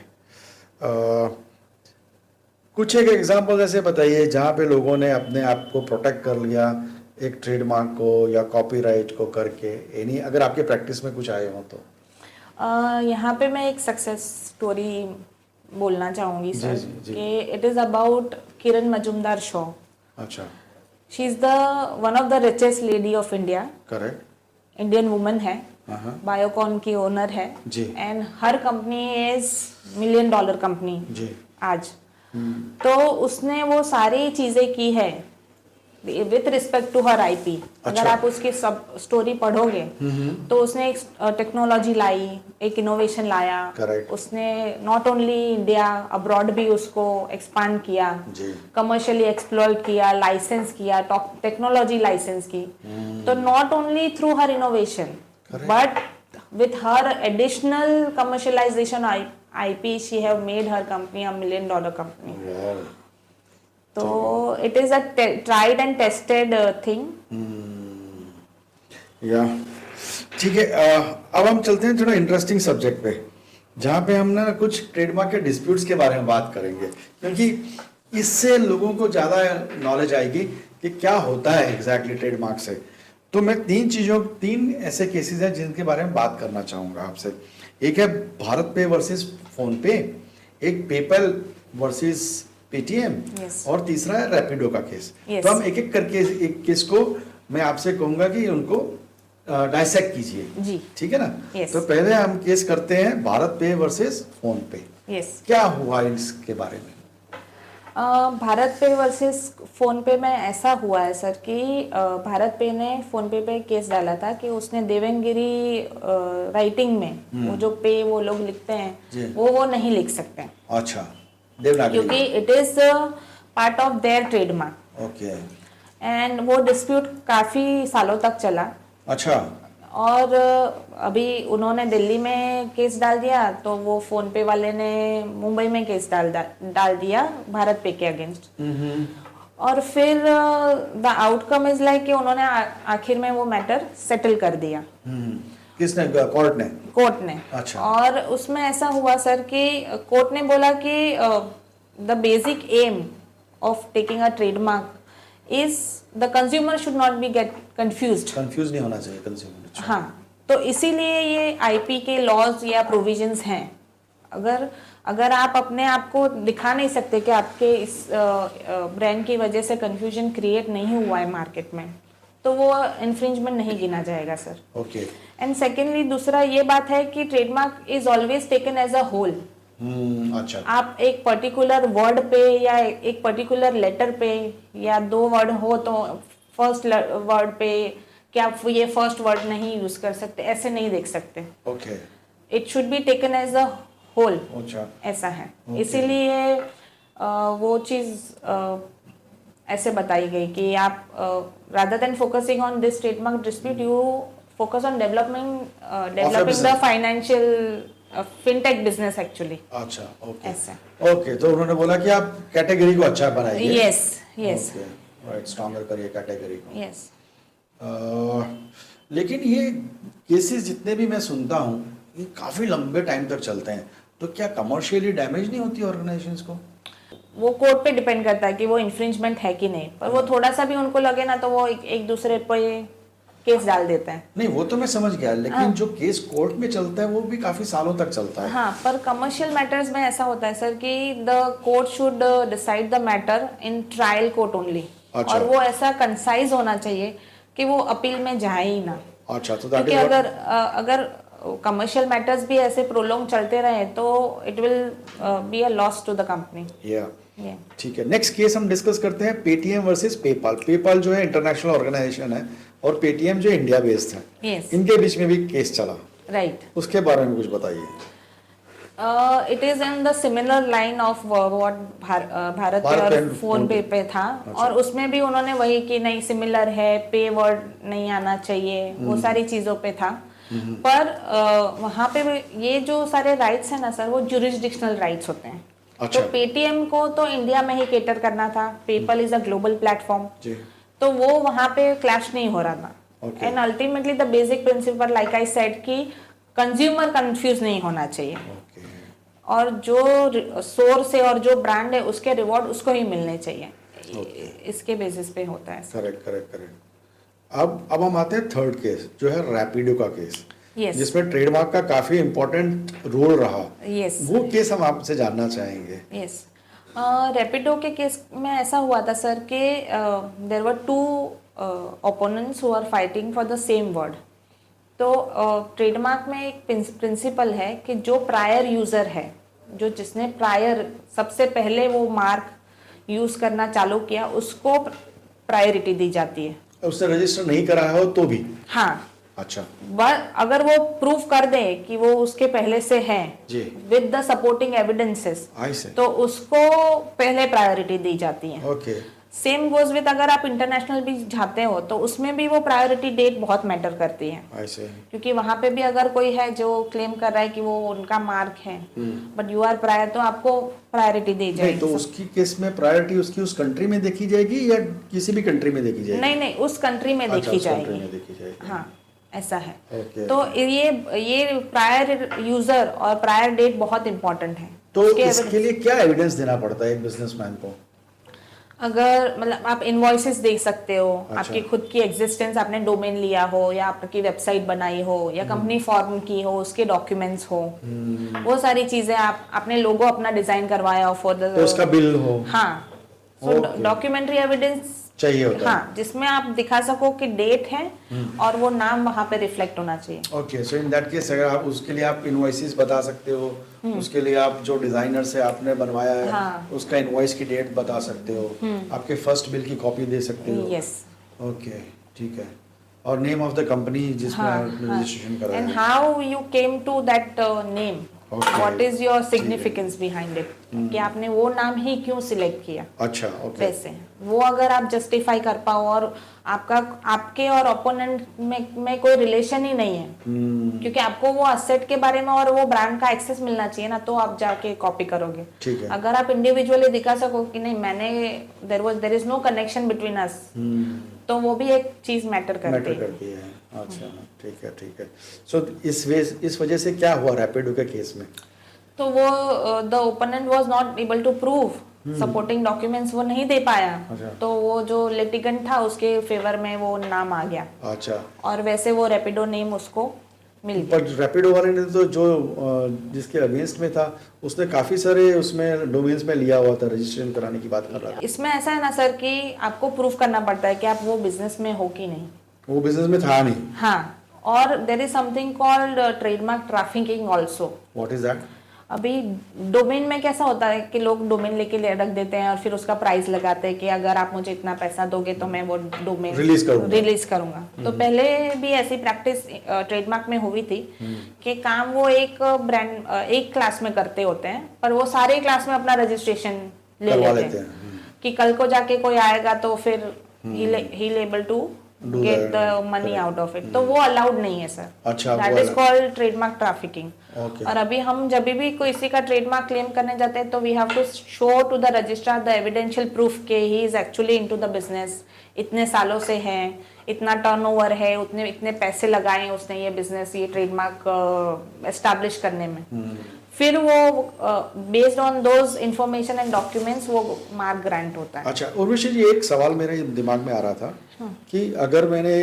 कुछ एक एग्जांपल ऐसे बताइए जहाँ पे लोगों ने अपने आप को प्रोटेक्ट कर लिया एक ट्रेडमार्क को या कॉपीराइट को करके। एनी अगर आपके प्रैक्टिस में कुछ आए हो तो।
यहाँ पे मैं एक सक्सेस स्टोरी बोलना चाहूँगी सर कि it is about Kiran Mazumdar Shaw.
अच्छा।
She is the one of the richest lady of India.
Correct.
Indian woman है, बायोकॉन की ओनर है and her company is $1 million company
जी आज।
तो उसने वो सारी चीजें की है with respect to her IP. अगर आप उसकी सब स्टोरी पढ़ोगे तो उसने एक टेक्नोलॉजी लाई, एक इनोवेशन लाया। उसने नॉट ओनली इंडिया, अब्रॉड भी उसको एक्सपांड किया, कमर्शियली एक्सप्लोर किया, लाइसेंस किया, टेक्नोलॉजी लाइसेंस की। तो not only through her innovation but with her additional commercialization IP, she have made her company $1 million company.
Wow.
तो it is a tried and tested thing.
या ठीक है। अब हम चलते हैं थोड़ा इंटरेस्टिंग सब्जेक्ट पे, जहाँ पे हम ना कुछ ट्रेडमार्क के डिस्प्यूट्स के बारे में बात करेंगे, क्योंकि इससे लोगों को ज़्यादा नॉलेज आएगी कि क्या होता है एग्जैक्टली ट्रेडमार्क से। तो मैं तीन ऐसे केसेस हैं जिनके बारे में बात करना चाहूँगा आपसे। एक है भारत पे वर्सेस फोन पे, एक पेपल वर्सेस पेटीएम, और तीसरा है रैपिडो का केस। तो हम एक एक करके एक केस को मैं आपसे कहूँगा कि उनको डाइसेक्ट कीजिए, ठीक है ना। तो पहले हम केस करते हैं भारत पे वर्सेस फोन पे। क्या हुआ इसके बारे में?
भारत पे वर्सेस फोन पे में ऐसा हुआ है सर कि भारत पे ने फोन पे केस डाला था कि उसने देवनगिरी राइटिंग में वो जो पे वो लोग लिखते हैं वो नहीं लिख सकते।
अच्छा, देवनागरी, क्योंकि
it is part of their trademark.
Okay.
And वो डिस्प्यूट काफी सालों तक चला।
अच्छा।
और अभी उन्होंने दिल्ली में केस डाल दिया तो वो फोन पे वाले ने मुंबई में केस डाल दिया भारत पे के अगेंस्ट। और फिर द आउटकम इज लाइक कि उन्होंने आखिर में वो मैटर सेटल कर दिया।
किसने? कोर्ट ने। अच्छा।
और उसमें ऐसा हुआ सर कि कोर्ट ने बोला कि the basic aim of taking a trademark is the consumer should not be get confused.
Confuse नहीं होना चाहिए कंज्यूमर।
हाँ, तो इसीलिए ये आईपी के लॉज या प्रोविजंस हैं। अगर आप अपने आप को दिखा नहीं सकते कि आपके इस ब्रांड की वजह से कंफ्यूजन क्रिएट नहीं हुआ है मार्केट में, तो वो इन्फ्रिंजमेंट नहीं गिना जाएगा सर।
ओके।
एंड सेकेंडली दूसरा ये बात है कि trademark is always taken as a whole.
अच्छा।
आप एक पर्टिकुलर वर्ड पे या एक पर्टिकुलर लेटर पे या 2 वर्ड हो तो फर्स्ट वर्ड पे क्या आप ये फर्स्ट वर्ड नहीं यूज कर सकते, ऐसे नहीं देख सकते।
Okay.
It should be taken as a whole.
अच्छा।
ऐसा है। इसीलिए वो चीज ऐसे बताई गई कि आप rather than focusing on this trademark dispute you focus on developing the financial fintech business actually.
अच्छा। ओके।
ऐसा।
ओके, तो उन्होंने बोला कि आप कैटेगरी को अच्छा बनाइए।
यस यस
राइट, स्ट्रॉन्गर करिए कैटेगरी को।
यस।
लेकिन ये केसेस जितने भी मैं सुनता हूँ ये काफी लंबे टाइम तक चलते हैं, तो क्या कमर्शियली डैमेज नहीं होती ऑर्गेनाइजेशंस को?
वो कोर्ट पे डिपेंड करता है कि वो इन्फ्रिंजमेंट है कि नहीं, पर वो थोड़ा सा भी उनको लगे ना तो वो एक दूसरे पे केस डाल देते हैं।
नहीं, वो तो मैं समझ गया, लेकिन जो केस कोर्ट में चलता है वो भी काफी सालों तक चलता है।
हाँ, पर कमर्शियल मैटर्स में ऐसा होता है सर कि the court should decide the matter in trial court only.
अच्छा।
और वो ऐसा कंसाइज होना चाहिए कि वो अपील में जाए ही ना।
अच्छा, तो
क्योंकि अगर कमर्शियल मैटर्स भी ऐसे प्रोलॉन्ग चलते रहे तो it will be a loss to the company.
या ठीक है, नेक्स्ट केस हम डिस्कस करते हैं पेटीएम वर्सेस पेपाल। पेपाल जो है इंटरनेशनल ऑर्गेनाइजेशन है और पेटीएम जो इंडिया बेस्ड है।
Yes.
इनके बीच में भी केस चला।
राइट।
उसके बारे में कुछ बताइए।
It is in the similar line of what Bharat पे और फोन पे था।
अच्छा।
और उसमें भी उन्होंने वही कि नहीं सिमिलर है, पे वर्ड नहीं आना चाहिए, वो सारी चीजों पे था। पर वहाँ पे ये जो सारे राइट्स है ना सर, वो जुरिस्डिक्शनल राइट्स होते हैं।
अच्छा।
तो पेटीएम को तो इंडिया में ही केटर करना था, PayPal is a global platform, तो वो वहाँ पे क्लैश नहीं हो रहा था। And ultimately the basic principal like I said कि कंज्यूमर कंफ्यूज नहीं होना चाहिए। और जो सोर्स है और जो ब्रांड है उसके रिवॉर्ड उसको ही मिलने चाहिए। इसके बेसिस पे होता है।
करेक्ट। अब हम आते हैं थर्ड केस जो है रैपिडो का केस।
Yes.
जिसमें ट्रेडमार्क का काफी इंपॉर्टेंट रोल रहा।
Yes.
वो केस हम आपसे जानना चाहेंगे।
यस। रैपिडो के केस में ऐसा हुआ था सर कि there were 2 opponents who are fighting for the same word. तो ट्रेडमार्क में एक प्रिंसिपल है कि जो प्रायर यूजर है, जो जिसने प्रायर सबसे पहले वो मार्क यूज करना चालू किया, उसको प्रायोरिटी दी जाती है।
उसने रजिस्टर नहीं कराया हो तो भी?
हाँ।
अच्छा।
अगर वो प्रूफ कर दे कि वो उसके पहले से है विद द सपोर्टिंग एविडेंसेस, तो उसको पहले प्रायोरिटी दी जाती है।
ओके।
सेम गोज विद अगर आप इंटरनेशनल भी जाते हो तो उसमें भी वो प्रायोरिटी डेट बहुत मैटर करती है। क्योंकि वहां पे भी अगर कोई है जो क्लेम कर रहा है कि वो उनका मार्क है बट यू आर प्रायर, तो आपको प्रायोरिटी दी जाएगी।
तो उसकी केस में प्रायोरिटी उसकी उस कंट्री में देखी जाएगी या किसी भी कंट्री में देखी जाएगी?
नहीं, उस कंट्री में देखी जाएगी। हाँ, ऐसा है। तो ये प्रायर यूजर और प्रायर डेट बहुत इंपॉर्टेंट है।
तो इसके लिए क्या एविडेंस देना पड़ता है एक बिजनेसमैन को?
अगर मतलब आप इनवॉइसेस देख सकते हो।
अच्छा।
आपकी खुद की एग्जिस्टेंस, आपने डोमेन लिया हो या आपकी वेबसाइट बनाई हो या कंपनी फॉर्म की हो, उसके डॉक्यूमेंट्स हो, वो सारी चीजें आपने लोगो अपना डिजाइन करवाया हो फॉर द,
तो उसका बिल हो।
हाँ, सो डॉक्यूमेंट्री एविडेंस
चाहिए होता है।
हाँ, जिसमें आप दिखा सको कि डेट है और वो नाम वहाँ पे रिफ्लेक्ट होना चाहिए।
Okay, so in that case अगर आप उसके लिए आप इनवॉइसेस बता सकते हो, उसके लिए आप जो डिजाइनर से आपने बनवाया है,
हाँ।
उसका इनवॉइस की डेट बता सकते हो, आपके फर्स्ट बिल की कॉपी दे सकते हो।
यस।
ओके, ठीक है। और नेम ऑफ द कंपनी जिसमें रजिस्ट्रेशन कराया।
And how you came to that name, what is your significance behind it, कि आपने वो नाम ही क्यों सिलेक्ट किया।
अच्छा, ओके।
वैसे वो अगर आप जस्टिफाई कर पाओ और आपके और ओपोनेंट में कोई रिलेशन ही नहीं है, क्योंकि आपको वो असेट के बारे में और वो ब्रांड का एक्सेस मिलना चाहिए ना, तो आप जाके कॉपी करोगे।
ठीक है।
अगर आप इंडिविजुअली दिखा सको कि नहीं मैंने there is no connection between us, तो वो भी एक चीज मैटर करती है।
अच्छा, ठीक है। सो इस वजह से क्या हुआ रैपिडो के केस में?
तो वो the opponent was not able to prove supporting documents वो नहीं दे पाया,
अच्छा।
तो वो जो लिटिगेंट था उसके फेवर में वो नाम आ गया,
अच्छा।
और वैसे वो रैपिडो नेम उसको मिल गया।
पर रैपिडो वाले ने तो जो जिसके अगेंस्ट में था उसने काफ़ी सारे उसमें डोमेन्स में लिया हुआ था, रजिस्ट्रेशन कराने की बात कर रहा था।
इसमें ऐसा है ना सर कि आपको प्रूफ करना पड़ता है कि आप वो बिजनेस में हो कि नहीं।
वो बिजनेस में था नहीं।
हाँ, और there is something called trademark trafficking also.
What is that?
अभी डोमेन में कैसा होता है कि लोग डोमेन लेके रख देते हैं और फिर उसका प्राइस लगाते हैं कि अगर आप मुझे इतना पैसा दोगे तो मैं वो डोमेन रिलीज करूंगा। तो पहले भी ऐसी प्रैक्टिस ट्रेडमार्क में हुई थी कि काम वो एक ब्रांड एक क्लास में करते होते हैं, पर वो सारे क्लास में अपना रजिस्ट्रेशन ले लेते हैं कि कल को जाके कोई आएगा तो फिर he able to get the money out of it. तो वो अलाउड नहीं है सर।
अच्छा,
that is called trademark trafficking.
Okay.
और अभी हम जब भी किसी का ट्रेडमार्क क्लेम करने जाते हैं तो we have to show to the registrar the evidential proof के he is actually into the business, इतने सालों से है, इतना टर्नओवर है, उतने इतने पैसे लगाए हैं उसने ये बिजनेस ये ट्रेडमार्क एस्टैब्लिश करने में। फिर वो based on those information and documents वो मार्क ग्रांट होता है।
अच्छा, उर्वशी जी एक सवाल मेरे दिमाग में आ रहा था कि अगर मैंने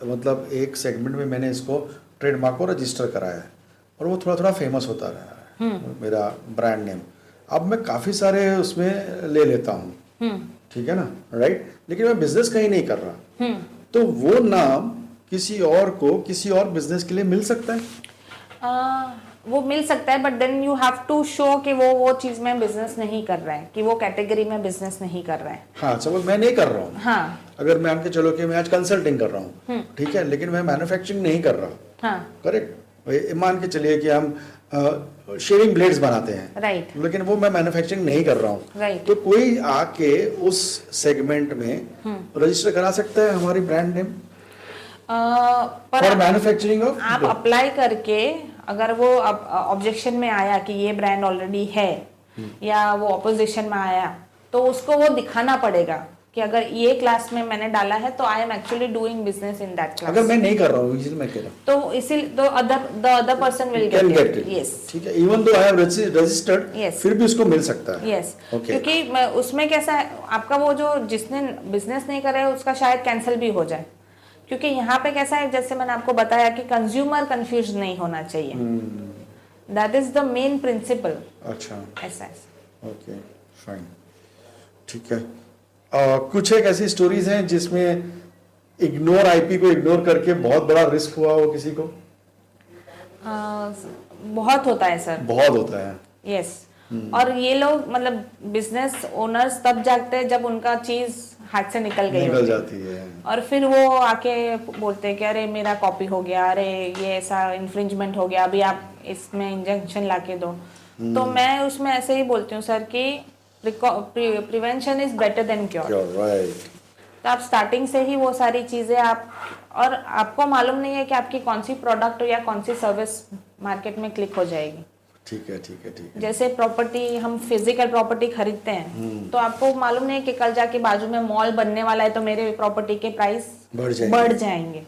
मतलब एक सेगमेंट में मैंने इसको ट्रेडमार्क को रजिस्टर कराया है और वो थोड़ा थोड़ा फेमस होता रहा है मेरा ब्रांड नेम, अब मैं काफ़ी सारे उसमें ले लेता हूँ, ठीक है ना, राइट, लेकिन मैं बिजनेस कहीं नहीं कर रहा, तो वो नाम किसी और को किसी और बिजनेस के लिए मिल सकता है?
वो मिल सकता है, but then you have to show कि वो चीज में बिजनेस नहीं कर रहा है, कि वो कैटेगरी में बिजनेस नहीं कर रहा है।
हाँ, सपोज मैं नहीं कर रहा हूँ।
हाँ,
अगर मैं मान के चलो कि मैं आज कंसल्टिंग कर रहा हूँ, ठीक है, लेकिन मैं मैन्युफैक्चरिंग नहीं कर रहा।
हाँ,
करेक्ट। मान के चलिए कि हम शेविंग ब्लेड्स बनाते हैं,
राइट,
लेकिन वो मैं मैन्युफैक्चरिंग नहीं कर रहा हूँ,
राइट।
तो कोई आके उस सेगमेंट में रजिस्टर करा सकता है हमारी brand name for manufacturing of?
आप अप्लाई करके अगर वो ऑब्जेक्शन में आया कि ये ब्रांड ऑलरेडी है या वो ऑपोजिशन में आया, तो उसको वो दिखाना पड़ेगा कि अगर ये क्लास में मैंने डाला है तो I am actually doing business in that class.
अगर मैं नहीं कर रहा हूँ, इसलिए मैं कह रहा हूँ,
तो इसी the other person will get it. Yes,
ठीक है, even though I have registered,
Yes.
फिर भी उसको मिल सकता है।
Yes,
Okay.
क्योंकि उसमें कैसा है, आपका वो जो जिसने बिजनेस नहीं करे उसका शायद कैंसिल भी हो जाए, क्योंकि यहाँ पे कैसा है, जैसे मैंने आपको बताया कि कंज्यूमर कंफ्यूज नहीं होना चाहिए। That is the main principle.
अच्छा,
ऐसा है।
ओके, फाइन, ठीक है। कुछ एक ऐसी स्टोरीज हैं जिसमें इग्नोर आईपी को इग्नोर करके बहुत बड़ा रिस्क हुआ हो किसी को?
बहुत होता है सर,
बहुत होता है।
यस। और ये लोग मतलब बिजनेस ओनर्स तब जागते हैं जब उनका चीज हाथ से निकल
जाती है,
और फिर वो आके बोलते हैं कि अरे मेरा कॉपी हो गया, अरे ये ऐसा इन्फ्रिंजमेंट हो गया, अभी आप इसमें इंजेक्शन लाके दो। तो मैं उसमें ऐसे ही बोलती हूँ सर कि prevention is better than cure.
Right.
तो आप स्टार्टिंग से ही वो सारी चीजें और आपको मालूम नहीं है कि आपकी कौन सी प्रोडक्ट या कौन सी सर्विस मार्केट में क्लिक हो जाएगी।
ठीक है, ठीक है, ठीक है।
जैसे प्रॉपर्टी, हम फिजिकल प्रॉपर्टी खरीदते हैं तो आपको मालूम नहीं है कि कल जाके बाजू में मॉल बनने वाला है तो मेरे प्रॉपर्टी के प्राइस बढ़ जाएंगे।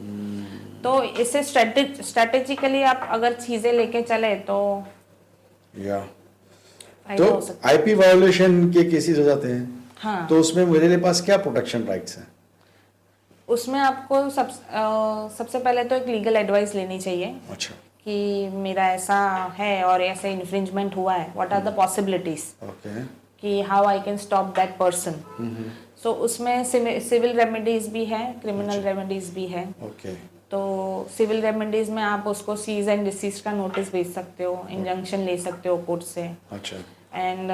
तो इससे स्ट्रेटेजिकली आप अगर चीजें लेके चले तो
तो आईपी वायोलेशन के केसेस हो जाते हैं।
हाँ,
तो उसमें मेरे पास क्या प्रोटेक्शन राइट्स हैं?
उसमें आपको सबसे पहले तो एक लीगल एडवाइस लेनी चाहिए।
अच्छा।
कि मेरा ऐसा है और ऐसे इन्फ्रिंजमेंट हुआ है, what are the possibilities,
okay,
कि how I can stop that person. So उसमें सिविल रेमेडीज भी है, क्रिमिनल रेमेडीज भी है।
ओके।
तो सिविल रेमेडीज में आप उसको सीज एंड डिसीज का नोटिस भेज सकते हो, इंजंक्शन ले सकते हो कोर्ट से,
अच्छा,
एंड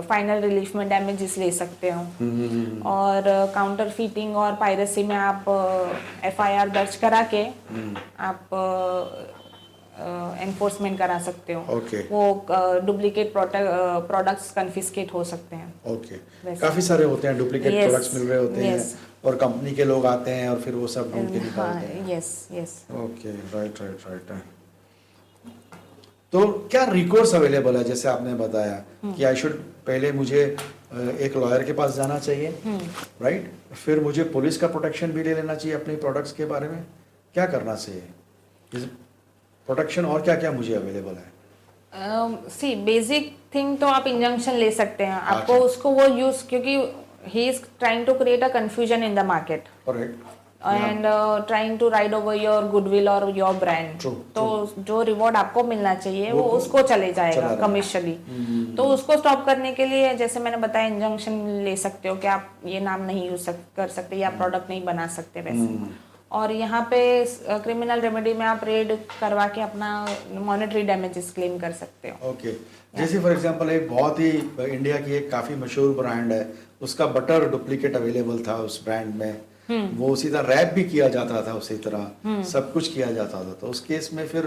फाइनल रिलीफ में डैमेजेस ले सकते हो। और काउंटर फीटिंग और पायरेसी में आप एफआईआर दर्ज करा के आप एनफोर्समेंट करा सकते हो।
ओके।
वो डुप्लीकेट प्रोडक्ट्स कन्फिस्केट हो सकते हैं।
ओके, काफी सारे होते हैं, डुप्लीकेट प्रोडक्ट्स मिल रहे होते हैं और कंपनी के लोग आते हैं और फिर वो सब ढूंढ के निकालते हैं।
Yes, yes.
Okay, right, right, right. तो क्या रिकोर्स अवेलेबल है? जैसे आपने बताया कि आई शुड पहले मुझे एक लॉयर के पास जाना चाहिए, राइट, फिर मुझे पुलिस का प्रोटेक्शन भी ले लेना चाहिए अपने प्रोडक्ट्स के बारे में, क्या करना चाहिए प्रोटेक्शन, और क्या क्या मुझे अवेलेबल है?
सी बेसिक थिंग तो आप इंजंक्शन ले सकते हैं, आपको
अच्छा।
उसको वो यूज, क्योंकि he is trying to create a confusion in the market
correct
and trying to ride over your goodwill और योर ब्रांड।
True,
तो जो रिवॉर्ड आपको मिलना चाहिए वो
वो
उसको चले
चला
जाएगा
रहा है।
कमर्शियली। तो उसको स्टॉप करने के लिए जैसे मैंने बताया इंजंक्शन ले सकते हो कि आप ये नाम नहीं यूज कर सकते या प्रोडक्ट नहीं बना सकते वैसे। और यहाँ पे क्रिमिनल रेमेडी में आप रेड करवा के अपना मॉनेटरी डैमेजेस क्लेम कर सकते हो।
ओके जैसे फॉर एग्जांपल एक बहुत ही इंडिया की एक काफ़ी मशहूर ब्रांड है, उसका बटर डुप्लीकेट अवेलेबल था उस ब्रांड में, वो उसी तरह रैप भी किया जाता था, उसी तरह सब कुछ किया जाता था, तो उस केस में फिर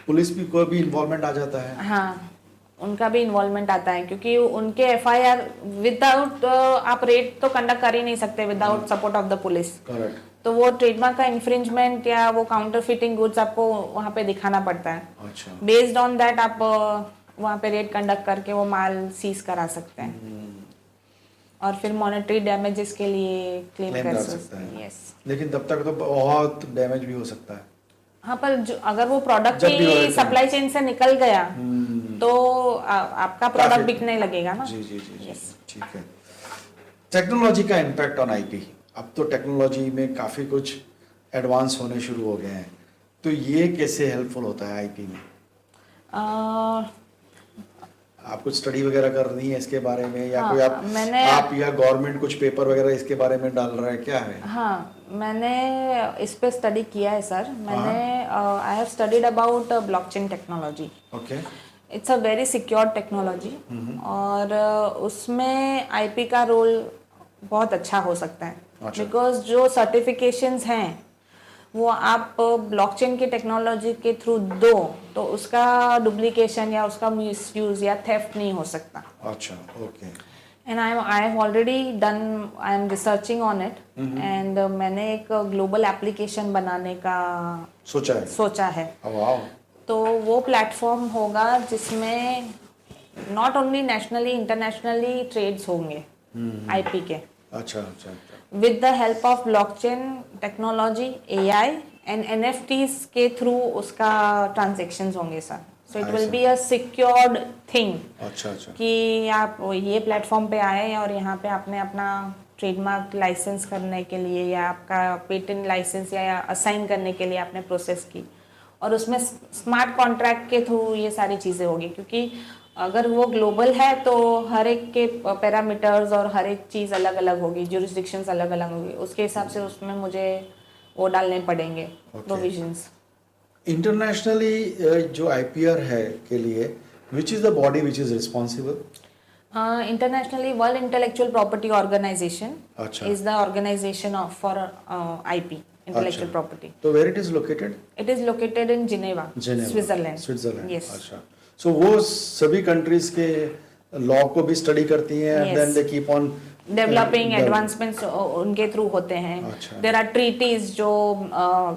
पुलिस भी कोई भी इन्वॉल्वमेंट आ जाता है?
हाँ, उनका भी इन्वॉल्वमेंट आता है क्योंकि उनके एफआईआर विदाउट आप रेड तो कंडक्ट कर ही नहीं सकते without support of the police.
Correct.
तो वो ट्रेडमार्क का इन्फ्रिंजमेंट या वो काउंटरफिटिंग गुड्स आपको वहाँ पे दिखाना पड़ता है।
अच्छा।
बेस्ड ऑन दैट आप वहाँ पे रेड कंडक्ट करके वो माल सीज करा सकते हैं और फिर मॉनेटरी डैमेजेस के लिए क्लेम कर सकते हैं। यस,
लेकिन तब तक तो बहुत डैमेज भी हो सकता है।
हाँ, पर अगर वो प्रोडक्ट
जब भी हो
ही
जाता है।
सप्लाई चेन से निकल गया तो आपका प्रोडक्ट
काफी-
बिकने लगेगा ना।
जी जी जी जी
Yes.
ठीक है। टेक्नोलॉजी का इम्पैक्ट ऑन आईपी, अब तो टेक्नोलॉजी में काफ़ी कुछ एडवांस होने शुरू हो गए हैं, तो ये कैसे हेल्पफुल होता है आईपी में? आप कुछ स्टडी वगैरह कर रही हैं इसके बारे में या
हाँ,
कोई आप
मैंने-
आप या गवर्नमेंट कुछ पेपर वगैरह इसके बारे में डाल रहा है, क्या है?
हाँ, मैंने इस पे स्टडी किया है सर। मैंने I have studied about blockchain technology.
Okay.
It's a very secure technology और उसमें आईपी का रोल बहुत अच्छा हो सकता है
अच्छा।
बिकॉज जो सर्टिफिकेशंस हैं वो आप ब्लॉकचेन की टेक्नोलॉजी के थ्रू दो तो उसका डुप्लीकेशन या उसका मिसयूज या थेफ्ट नहीं हो सकता।
अच्छा, okay.
And I have already done, I am researching on it and मैंने एक ग्लोबल एप्लीकेशन बनाने का
सोचा है। वाओ।
तो वो प्लेटफॉर्म होगा जिसमें not only nationally internationally trades होंगे आईपी के,
अच्छा अच्छा अच्छा।
with the help of blockchain technology, AI and NFTs के थ्रू उसका transactions होंगे sir. So it will be a secured thing।
अच्छा अच्छा।
कि आप ये प्लेटफॉर्म पे आए और यहाँ पे आपने अपना ट्रेडमार्क लाइसेंस करने के लिए या आपका पेटेंट लाइसेंस या असाइन करने के लिए आपने प्रोसेस की और उसमें स्मार्ट कॉन्ट्रैक्ट के थ्रू ये सारी चीज़ें होगी, क्योंकि अगर वो ग्लोबल है तो हर एक के पैरामीटर्स और हर एक चीज़ अलग अलग होगी, जुरिस्डिक्शंस अलग अलग होगी, उसके हिसाब से उसमें मुझे वो डालने पड़ेंगे प्रोविजंस।
इंटरनेशनली जो आईपीआर है के लिए which is the body which is responsible?
Internationally world intellectual property organisation
अच्छा।
Is the organisation of for IP intellectual property.
तो where it is located?
It is located in Geneva, Switzerland.
Switzerland.
Yes.
अच्छा। सो वो सभी कंट्रीज के लॉ को भी स्टडी करती हैं and then they keep on
developing advancements उनके थ्रू होते हैं।
अच्छा।
देयर आर ट्रीटीज जो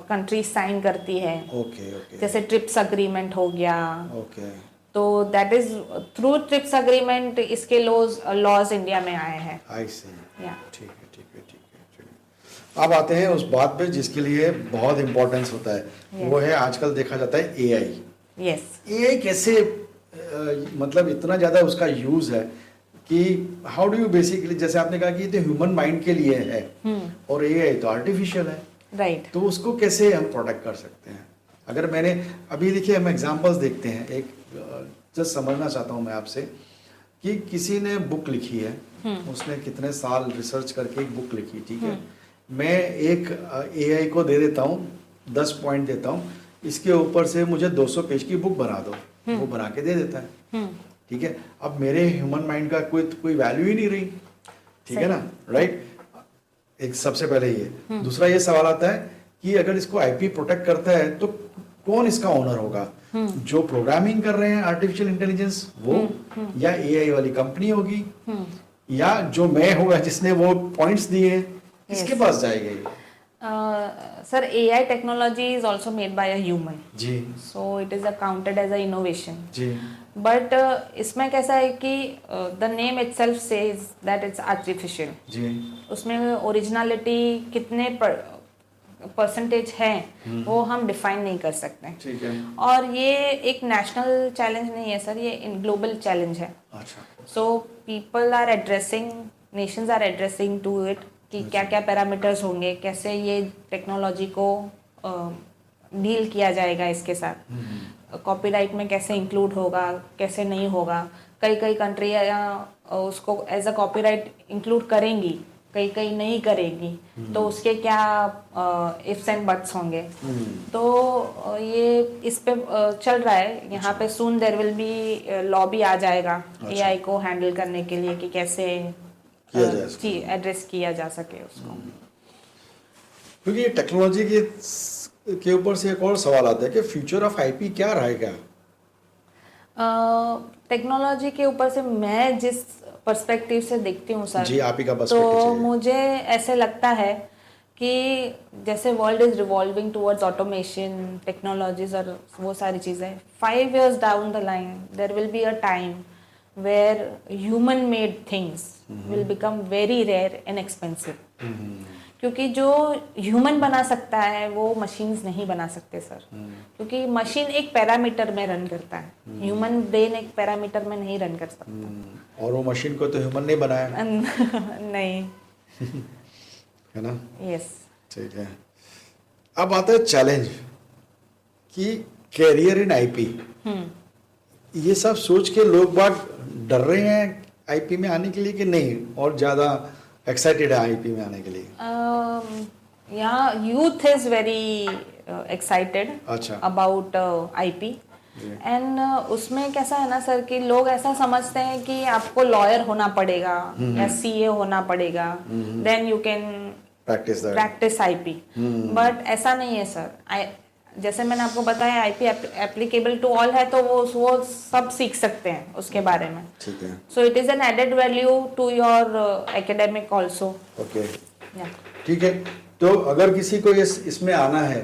कंट्रीज साइन करती है,
ओके ओके।
जैसे ट्रिप्स अग्रीमेंट हो गया।
ओके।
तो that is through TRIPS agreement इसके लॉज इंडिया में आए हैं।
आई सी।
या
ठीक है ठीक है ठीक है चलिए। अब आते हैं उस बात पे जिसके लिए बहुत इम्पोर्टेंस होता है, वो है आजकल देखा जाता है एआई।
यस।
एआई कैसे मतलब इतना ज़्यादा उसका यूज़ है कि हाउ डू यू बेसिकली, जैसे आपने कहा कि ये तो ह्यूमन माइंड के लिए है और एआई तो आर्टिफिशियल है,
राइट।
तो उसको कैसे हम प्रोटेक्ट कर सकते हैं? अगर मैंने अभी देखिए हम एग्जांपल्स देखते हैं, एक जस्ट समझना चाहता हूँ मैं आपसे कि किसी ने बुक लिखी है, उसने कितने साल रिसर्च करके एक बुक लिखी, ठीक है, मैं एक एआई को दे देता हूँ 10 पॉइंट देता हूँ, इसके ऊपर से मुझे 200 पेज की बुक बना दो, वो बना के दे देता है, ठीक है। अब मेरे ह्यूमन माइंड का कोई वैल्यू ही नहीं रही, ठीक है ना, राइट। एक सबसे पहले ये दूसरा ये सवाल आता है कि अगर इसको आईपी प्रोटेक्ट करता है तो कौन इसका ओनर होगा? जो प्रोग्रामिंग कर रहे हैं आर्टिफिशियल इंटेलिजेंस वो, या एआई वाली कंपनी होगी, या जो मैं होगा जिसने वो पॉइंट्स दिए, किसके पास जाएगा ये?
Sir AI technology is also made by a human,
जी
so it is counted as a innovation.
जी।
But इसमें कैसा है कि the name itself says that it's artificial.
जी।
उसमें ओरिजिनलिटी कितने परसेंटेज है वो हम डिफाइन नहीं कर सकते।
ठीक है।
और ये एक नेशनल चैलेंज नहीं है सर, ये ग्लोबल चैलेंज है।
अच्छा।
So people are addressing, nations are addressing to it कि क्या क्या पैरामीटर्स होंगे, कैसे ये टेक्नोलॉजी को डील किया जाएगा इसके साथ, कॉपीराइट में कैसे इंक्लूड होगा, कैसे नहीं होगा। कई कई कंट्री उसको एज अ कॉपीराइट इंक्लूड करेंगी, कई कई नहीं करेगी, तो उसके क्या इफ्स एंड बट्स होंगे। तो ये इस पे चल रहा है यहाँ पे। सून देयर विल बी लॉ भी आ जाएगा एआई को हैंडल करने के लिए कि कैसे एड्रेस किया जा सके उसको।
क्योंकि टेक्नोलॉजी के ऊपर से एक और सवाल आता है कि फ्यूचर ऑफ आईपी क्या रहेगा?
टेक्नोलॉजी के ऊपर से मैं जिस पर्सपेक्टिव से देखती हूँ सर,
जी, आप ही का पर्सपेक्टिव
तो
चाहिए।
मुझे ऐसे लगता है कि जैसे world is revolving towards automation technologies और वो सारी चीज़ें, 5 years down the line there will be a time where human made things will become very rare and expensive. क्योंकि जो ह्यूमन बना सकता है वो मशीन्स नहीं बना सकते सर, क्योंकि मशीन एक पैरामीटर में रन करता है, ह्यूमन ब्रेन एक पैरामीटर में नहीं रन कर सकता।
और वो मशीन को तो ह्यूमन नहीं बनाया
नहीं
है ना?
यस।
ठीक है। अब आता है चैलेंज कि कैरियर इन आईपी। ये सब सोच के लोग बाग डर रहे हैं आईपी में आने के लिए कि नहीं, और ज्यादा एक्साइटेड है आईपी में आने के लिए?
यहाँ youth is very excited about IP and उसमें कैसा है ना सर कि लोग ऐसा समझते हैं कि आपको लॉयर होना पड़ेगा या सीए होना पड़ेगा, then you can practise IP. But ऐसा नहीं है सर। जैसे मैंने आपको बताया आईपी एप्लीकेबल टू ऑल है, तो वो सब सीख सकते हैं उसके बारे में।
ठीक है।
So it is an added value to your academic also.
Okay, ठीक है। तो अगर किसी को इसमें आना है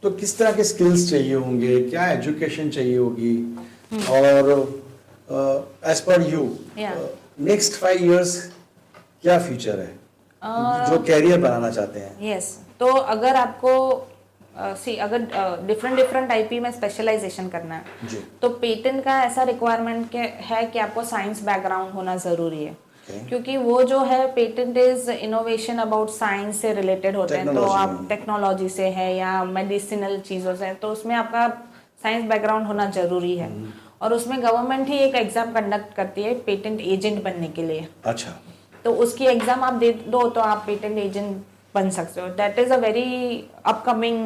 तो किस तरह के स्किल्स चाहिए होंगे, क्या एजुकेशन चाहिए होगी, और as per you next 5 years क्या फ्यूचर है जो कैरियर बनाना चाहते हैं?
यस, तो अगर आपको अगर डिफरेंट आईपी में स्पेशलाइजेशन करना है
जी,
तो पेटेंट का ऐसा रिक्वायरमेंट है कि आपको साइंस बैकग्राउंड होना जरूरी है। क्योंकि वो जो है patent is innovation about science से रिलेटेड होते हैं, तो आप टेक्नोलॉजी से है या मेडिसिनल चीज़ों से, तो उसमें आपका साइंस बैकग्राउंड होना जरूरी है। और उसमें गवर्नमेंट ही एक एग्जाम कंडक्ट करती है पेटेंट एजेंट बनने के लिए।
अच्छा,
तो उसकी एग्जाम आप दे दो तो आप पेटेंट एजेंट बन सकते हो। That is a very upcoming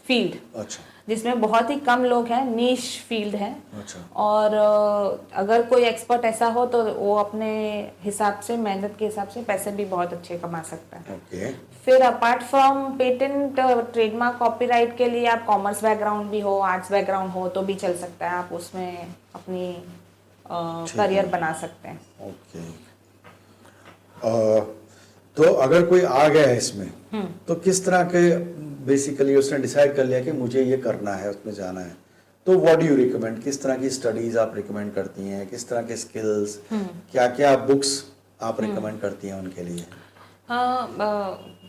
field.
अच्छा,
जिसमें बहुत ही कम लोग हैं, नीश फील्ड है।
अच्छा,
और अगर कोई एक्सपर्ट ऐसा हो तो वो अपने हिसाब से, मेहनत के हिसाब से पैसे भी बहुत अच्छे कमा सकता है।
ओके।
फिर apart from patent, trademark, copyright के लिए आप कॉमर्स बैकग्राउंड भी हो, आर्ट्स बैकग्राउंड हो तो भी चल सकता है, आप उसमें अपनी करियर बना सकते हैं।
ओके। तो अगर कोई आ गया है इसमें तो किस तरह के, बेसिकली उसने डिसाइड कर लिया कि मुझे ये करना है, उसमें जाना है, तो व्हाट डू यू रिकमेंड? किस तरह की स्टडीज आप रिकमेंड करती हैं, किस तरह के स्किल्स, क्या क्या बुक्स आप रिकमेंड करती हैं उनके लिए?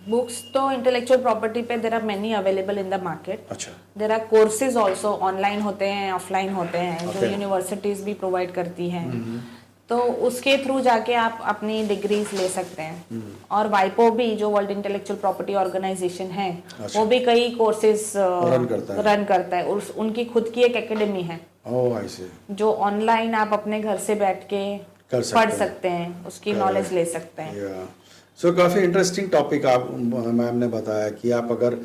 बुक्स तो इंटेलेक्चुअल प्रॉपर्टी पे there are many available in the market.
अच्छा।
There are courses also, online होते हैं, ऑफलाइन होते हैं, जो यूनिवर्सिटीज भी प्रोवाइड करती हैं। तो उसके थ्रू जाके आप अपनी डिग्रीज ले सकते हैं। और वाइपो भी, जो वर्ल्ड इंटेलेक्चुअल प्रॉपर्टी ऑर्गेनाइजेशन है, वो भी कई कोर्सेज रन करता है। उनकी खुद की एक एकेडमी है जो ऑनलाइन आप अपने घर से बैठ के पढ़ सकते हैं, उसकी नॉलेज ले सकते हैं।
सो काफ़ी इंटरेस्टिंग टॉपिक आप मैम ने बताया कि आप अगर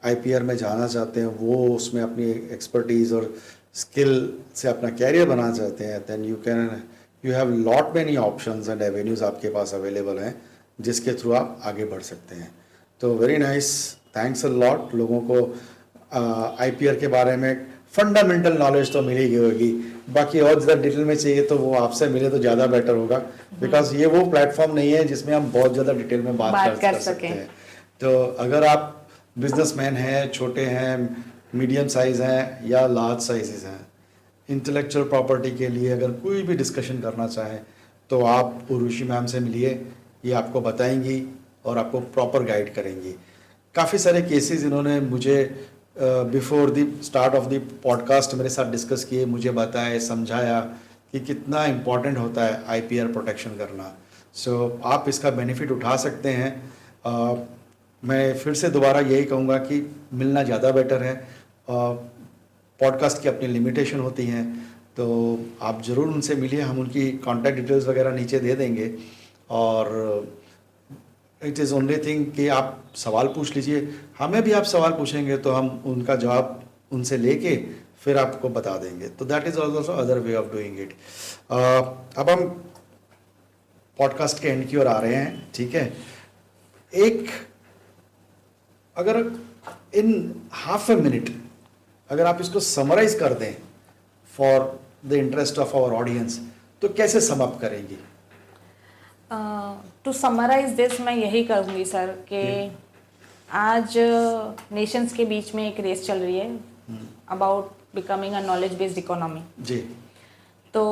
आईपीआर में जाना चाहते हैं, वो उसमें अपनी एक्सपर्टीज और स्किल से अपना कैरियर बनाना चाहते हैं, then you have lot many options and avenues आपके पास अवेलेबल हैं जिसके थ्रू आप आगे बढ़ सकते हैं। तो very nice, thanks a lot. लोगों को आईपीआर के बारे में फंडामेंटल नॉलेज तो मिल ही होगी, बाकी और ज़्यादा डिटेल में चाहिए तो वो आपसे मिले तो ज़्यादा बेटर होगा, बिकॉज ये वो प्लेटफॉर्म नहीं है जिसमें हम बहुत ज़्यादा डिटेल में बात कर सकते हैं। तो अगर आप बिजनेसमैन हैं, छोटे हैं, मीडियम साइज़ हैं या लार्ज साइजेस हैं, इंटेलेक्चुअल प्रॉपर्टी के लिए अगर कोई भी डिस्कशन करना चाहें तो आप उर्वशी मैम से मिलिए, ये आपको बताएंगी और आपको प्रॉपर गाइड करेंगी। काफ़ी सारे केसेस इन्होंने मुझे before the start of the podcast मेरे साथ डिस्कस किए, मुझे बताया, समझाया कि कितना इम्पॉर्टेंट होता है आईपीआर प्रोटेक्शन करना। सो आप इसका बेनिफिट उठा सकते हैं। मैं फिर से दोबारा यही कहूँगा कि मिलना ज़्यादा बेटर है। पॉडकास्ट की अपनी लिमिटेशन होती हैं, तो आप ज़रूर उनसे मिलिए। हम उनकी कॉन्टैक्ट डिटेल्स वगैरह नीचे दे देंगे। और इट इज़ ओनली थिंग कि आप सवाल पूछ लीजिए, हमें भी आप सवाल पूछेंगे तो हम उनका जवाब उनसे लेके फिर आपको बता देंगे। तो that is also other way of doing it. अब हम पॉडकास्ट के एंड की ओर आ रहे हैं, ठीक है। एक अगर इन हाफ ए मिनट अगर आप इसको समराइज कर दें for the interest of our audience, तो कैसे सम अप करेंगी?
टू समराइज दिस मैं यही कहूँगी सर कि आज नेशंस के बीच में एक रेस चल रही है about becoming a knowledge based economy
जी।
तो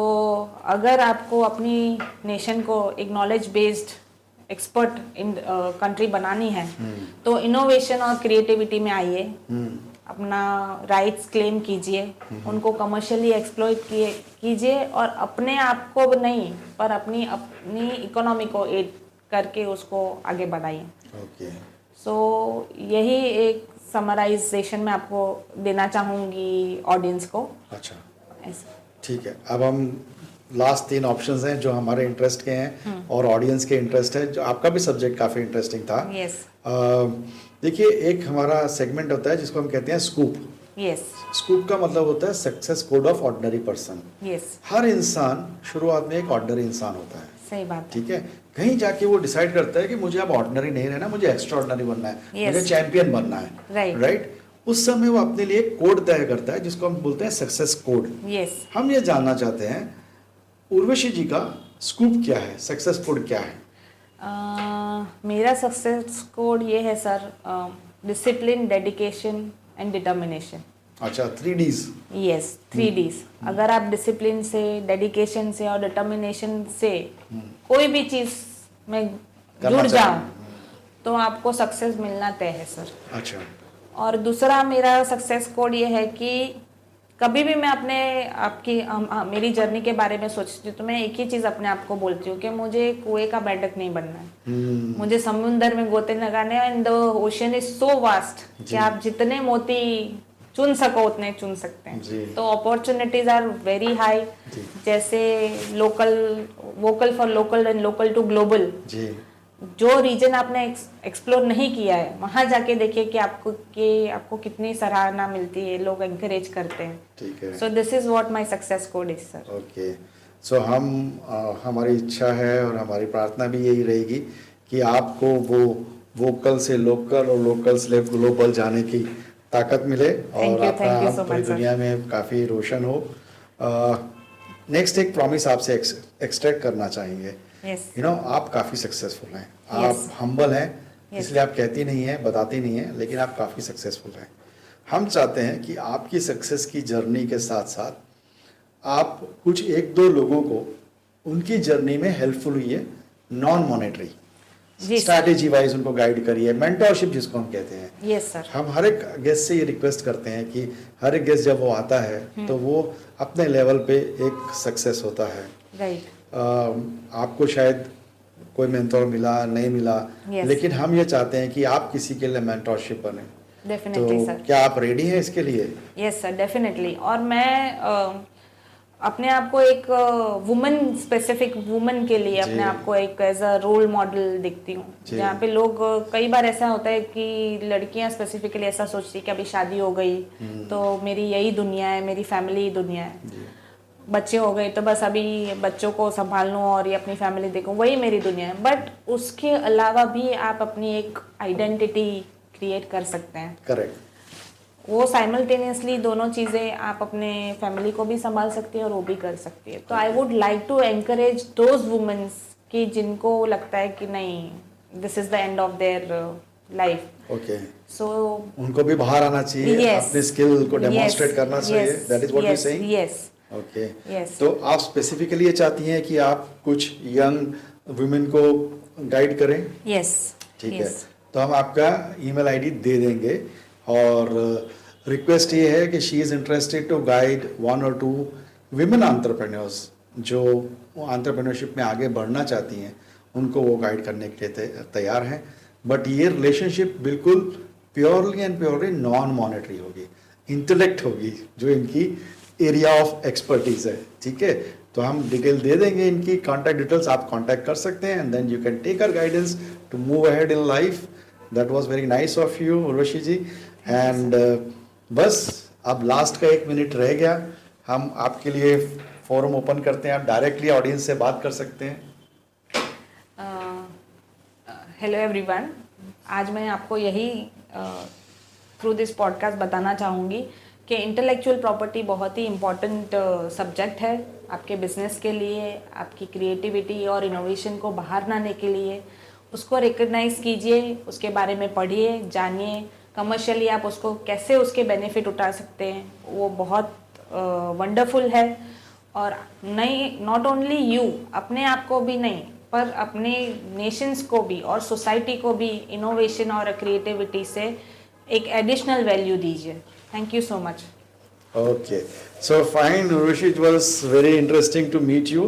अगर आपको अपनी नेशन को एक knowledge based expert in country बनानी है तो इनोवेशन और क्रिएटिविटी में आइए, अपना राइट्स क्लेम कीजिए, उनको कमर्शियली एक्सप्लॉइट कीजिए और अपने आप को नहीं पर अपनी इकोनॉमी को एड करके उसको आगे बढ़ाइए।
ओके।
सो यही एक समराइजेशन मैं आपको देना चाहूँगी ऑडियंस को।
अच्छा,
ऐसा
ठीक है। अब हम लास्ट 3 ऑप्शंस हैं जो हमारे इंटरेस्ट के हैं और ऑडियंस के इंटरेस्ट है। जो आपका भी सब्जेक्ट काफ़ी इंटरेस्टिंग था।
यस।
देखिए, एक हमारा सेगमेंट होता है जिसको हम कहते हैं स्कूप।
यस।
स्कूप का मतलब होता है success code of ordinary person.
Yes.
हर इंसान शुरुआत में एक ऑर्डिनरी इंसान होता है,
सही बात।
ठीक है। कहीं जाके वो डिसाइड करता है कि मुझे अब ऑर्डिनरी नहीं रहना, मुझे एक्स्ट्रा ऑर्डिनरी बनना है,
Yes.
मुझे चैंपियन बनना है,
Right.
राइट। उस समय वो अपने लिए एक कोड तय करता है जिसको हम बोलते हैं सक्सेस कोड।
यस।
हम ये जानना चाहते हैं उर्वशी जी का स्कूप क्या है, सक्सेस कोड क्या है?
मेरा सक्सेस कोड ये है sir, discipline, dedication and determination.
अच्छा, 3Ds।
Yes, 3Ds। अगर आप डिसिप्लिन से, डेडिकेशन से और डिटर्मिनेशन से कोई भी चीज में जुड़ जाओ तो आपको सक्सेस मिलना तय है सर।
अच्छा।
और दूसरा मेरा सक्सेस कोड ये है कि कभी भी मैं मेरी जर्नी के बारे में सोचती हूँ तो मैं एक ही चीज़ अपने आप को बोलती हूँ कि मुझे कुएं का मेंढक नहीं बनना है। मुझे समुंदर में गोते लगाने हैं। And the ocean is so vast कि आप जितने मोती चुन सको उतने चुन सकते हैं। तो अपॉर्चुनिटीज आर वेरी हाई। जैसे vocal for local and local to global. जो रीजन आपने एक्सप्लोर नहीं किया है वहां जाके देखिए कि आपको कितनी सराहना मिलती है, लोग एनकरेज करते हैं।
ठीक है।
So this is what my success code is sir.
Okay. So हमारी इच्छा है और हमारी प्रार्थना भी यही रहेगी कि आपको वो वोकल से लोकल और लोकल से ग्लोबल जाने की ताकत मिले और आपका पूरी दुनिया में काफ़ी रोशन हो। नेक्स्ट एक प्रॉमिस आपसे एक्सट्रैक्ट करना चाहेंगे। यू नो, आप काफ़ी सक्सेसफुल हैं, आप हम्बल हैं, इसलिए आप कहती नहीं हैं, बताती नहीं हैं, लेकिन आप काफ़ी सक्सेसफुल हैं। हम चाहते हैं कि आपकी सक्सेस की जर्नी के साथ साथ आप कुछ 1-2 लोगों को उनकी जर्नी में हेल्पफुल हुई, नॉन मॉनेटरी स्ट्रैटेजी वाइज उनको गाइड करिए, मेंटरशिप जिसको हम कहते हैं।
Yes sir. हम
हर एक गेस्ट से ये रिक्वेस्ट करते हैं कि हर एक गेस्ट जब वो आता है तो वो अपने लेवल पे एक सक्सेस होता है।
राइट।
आपको शायद कोई मेंटोर मिला नहीं मिला, लेकिन हम ये चाहते हैं कि आप किसी के लिए मेंटरशिप बने।
Definitely sir.
क्या आप रेडी हैं इसके लिए?
Yes sir, definitely. और मैं अपने आप को एक वुमन, स्पेसिफिक वुमन के लिए अपने आप को एक एज अ रोल मॉडल दिखती हूँ। जहाँ पे लोग कई बार ऐसा होता है कि लड़कियाँ स्पेसिफिकली ऐसा सोचती है कि अभी शादी हो गई तो मेरी यही दुनिया है, मेरी फैमिली ही दुनिया है, बच्चे हो गए तो बस अभी बच्चों को संभाल लूँ और ये अपनी फैमिली देखूँ, वही मेरी दुनिया है। बट उसके अलावा भी आप अपनी एक आइडेंटिटी क्रिएट कर सकते हैं।
करेक्ट।
वो साइमल्टेनियसली दोनों चीज़ें आप अपने फैमिली को भी संभाल सकती है और वो भी कर सकती है। तो I would like to encourage those womens कि जिनको लगता है कि नहीं, this is the end of their life.
Okay.
So
उनको भी बाहर आना चाहिए, अपने स्किल को डेमोन्स्ट्रेट करना चाहिए। That is what you saying?
Yes.
Okay. तो आप स्पेसिफिकली ये चाहती हैं कि आप कुछ यंग वुमेन को गाइड करें?
यस।
ठीक है। तो हम आपका ईमेल आईडी दे देंगे। और रिक्वेस्ट ये है कि she is interested to guide 1 और 2 विमेन एंटरप्रेन्योर्स जो एंटरप्रेन्योरशिप में आगे बढ़ना चाहती हैं, उनको वो गाइड करने के लिए तैयार हैं। बट ये रिलेशनशिप बिल्कुल purely and purely non monetary होगी, इंटेलेक्ट होगी, जो इनकी एरिया ऑफ एक्सपर्टीज है। ठीक है, तो हम डिटेल दे देंगे, इनकी कॉन्टैक्ट डिटेल्स आप कॉन्टैक्ट कर सकते हैं, and then you can take our guidance to move ahead in life. That was very nice of you Urvashi ji. And बस अब लास्ट का 1 मिनट रह गया, हम आपके लिए फोरम ओपन करते हैं, आप डायरेक्टली ऑडियंस से बात कर सकते हैं।
हेलो एवरीवन, आज मैं आपको यही थ्रू दिस पॉडकास्ट बताना चाहूँगी कि इंटेलेक्चुअल प्रॉपर्टी बहुत ही इम्पॉर्टेंट सब्जेक्ट है आपके बिजनेस के लिए, आपकी क्रिएटिविटी और इनोवेशन को बाहर लाने के लिए। उसको रिकग्नाइज कीजिए, उसके बारे में पढ़िए, जानिए, कमर्शियली आप उसको कैसे उसके बेनिफिट उठा सकते हैं, वो बहुत वंडरफुल है। और नहीं, नॉट ओनली यू, अपने आप को भी नहीं पर अपने नेशंस को भी और सोसाइटी को भी इनोवेशन और क्रिएटिविटी से एक एडिशनल वैल्यू दीजिए। Thank you so much.
Okay, so fine Urvashi, it was very interesting to meet you.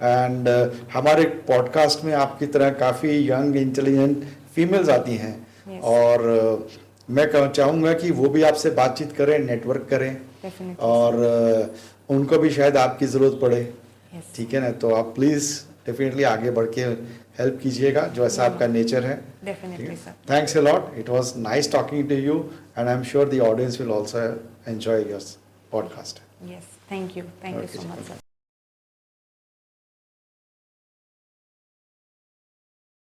And हमारे पॉडकास्ट में आपकी तरह काफ़ी यंग इंटेलिजेंट फीमेल्स आती हैं।
Yes.
और मैं चाहूँगा कि वो भी आपसे बातचीत करें, नेटवर्क करें।
Definitely.
और उनको भी शायद आपकी ज़रूरत पड़े।
Yes.
ठीक है ना, तो आप प्लीज़ डेफिनेटली आगे बढ़ के हेल्प कीजिएगा, जो ऐसा आपका नेचर है।
Definitely, sir.
Thanks a lot, it was nice talking to you, and I am sure the audience will also enjoy your podcast.
Yes, thank you so much, sir.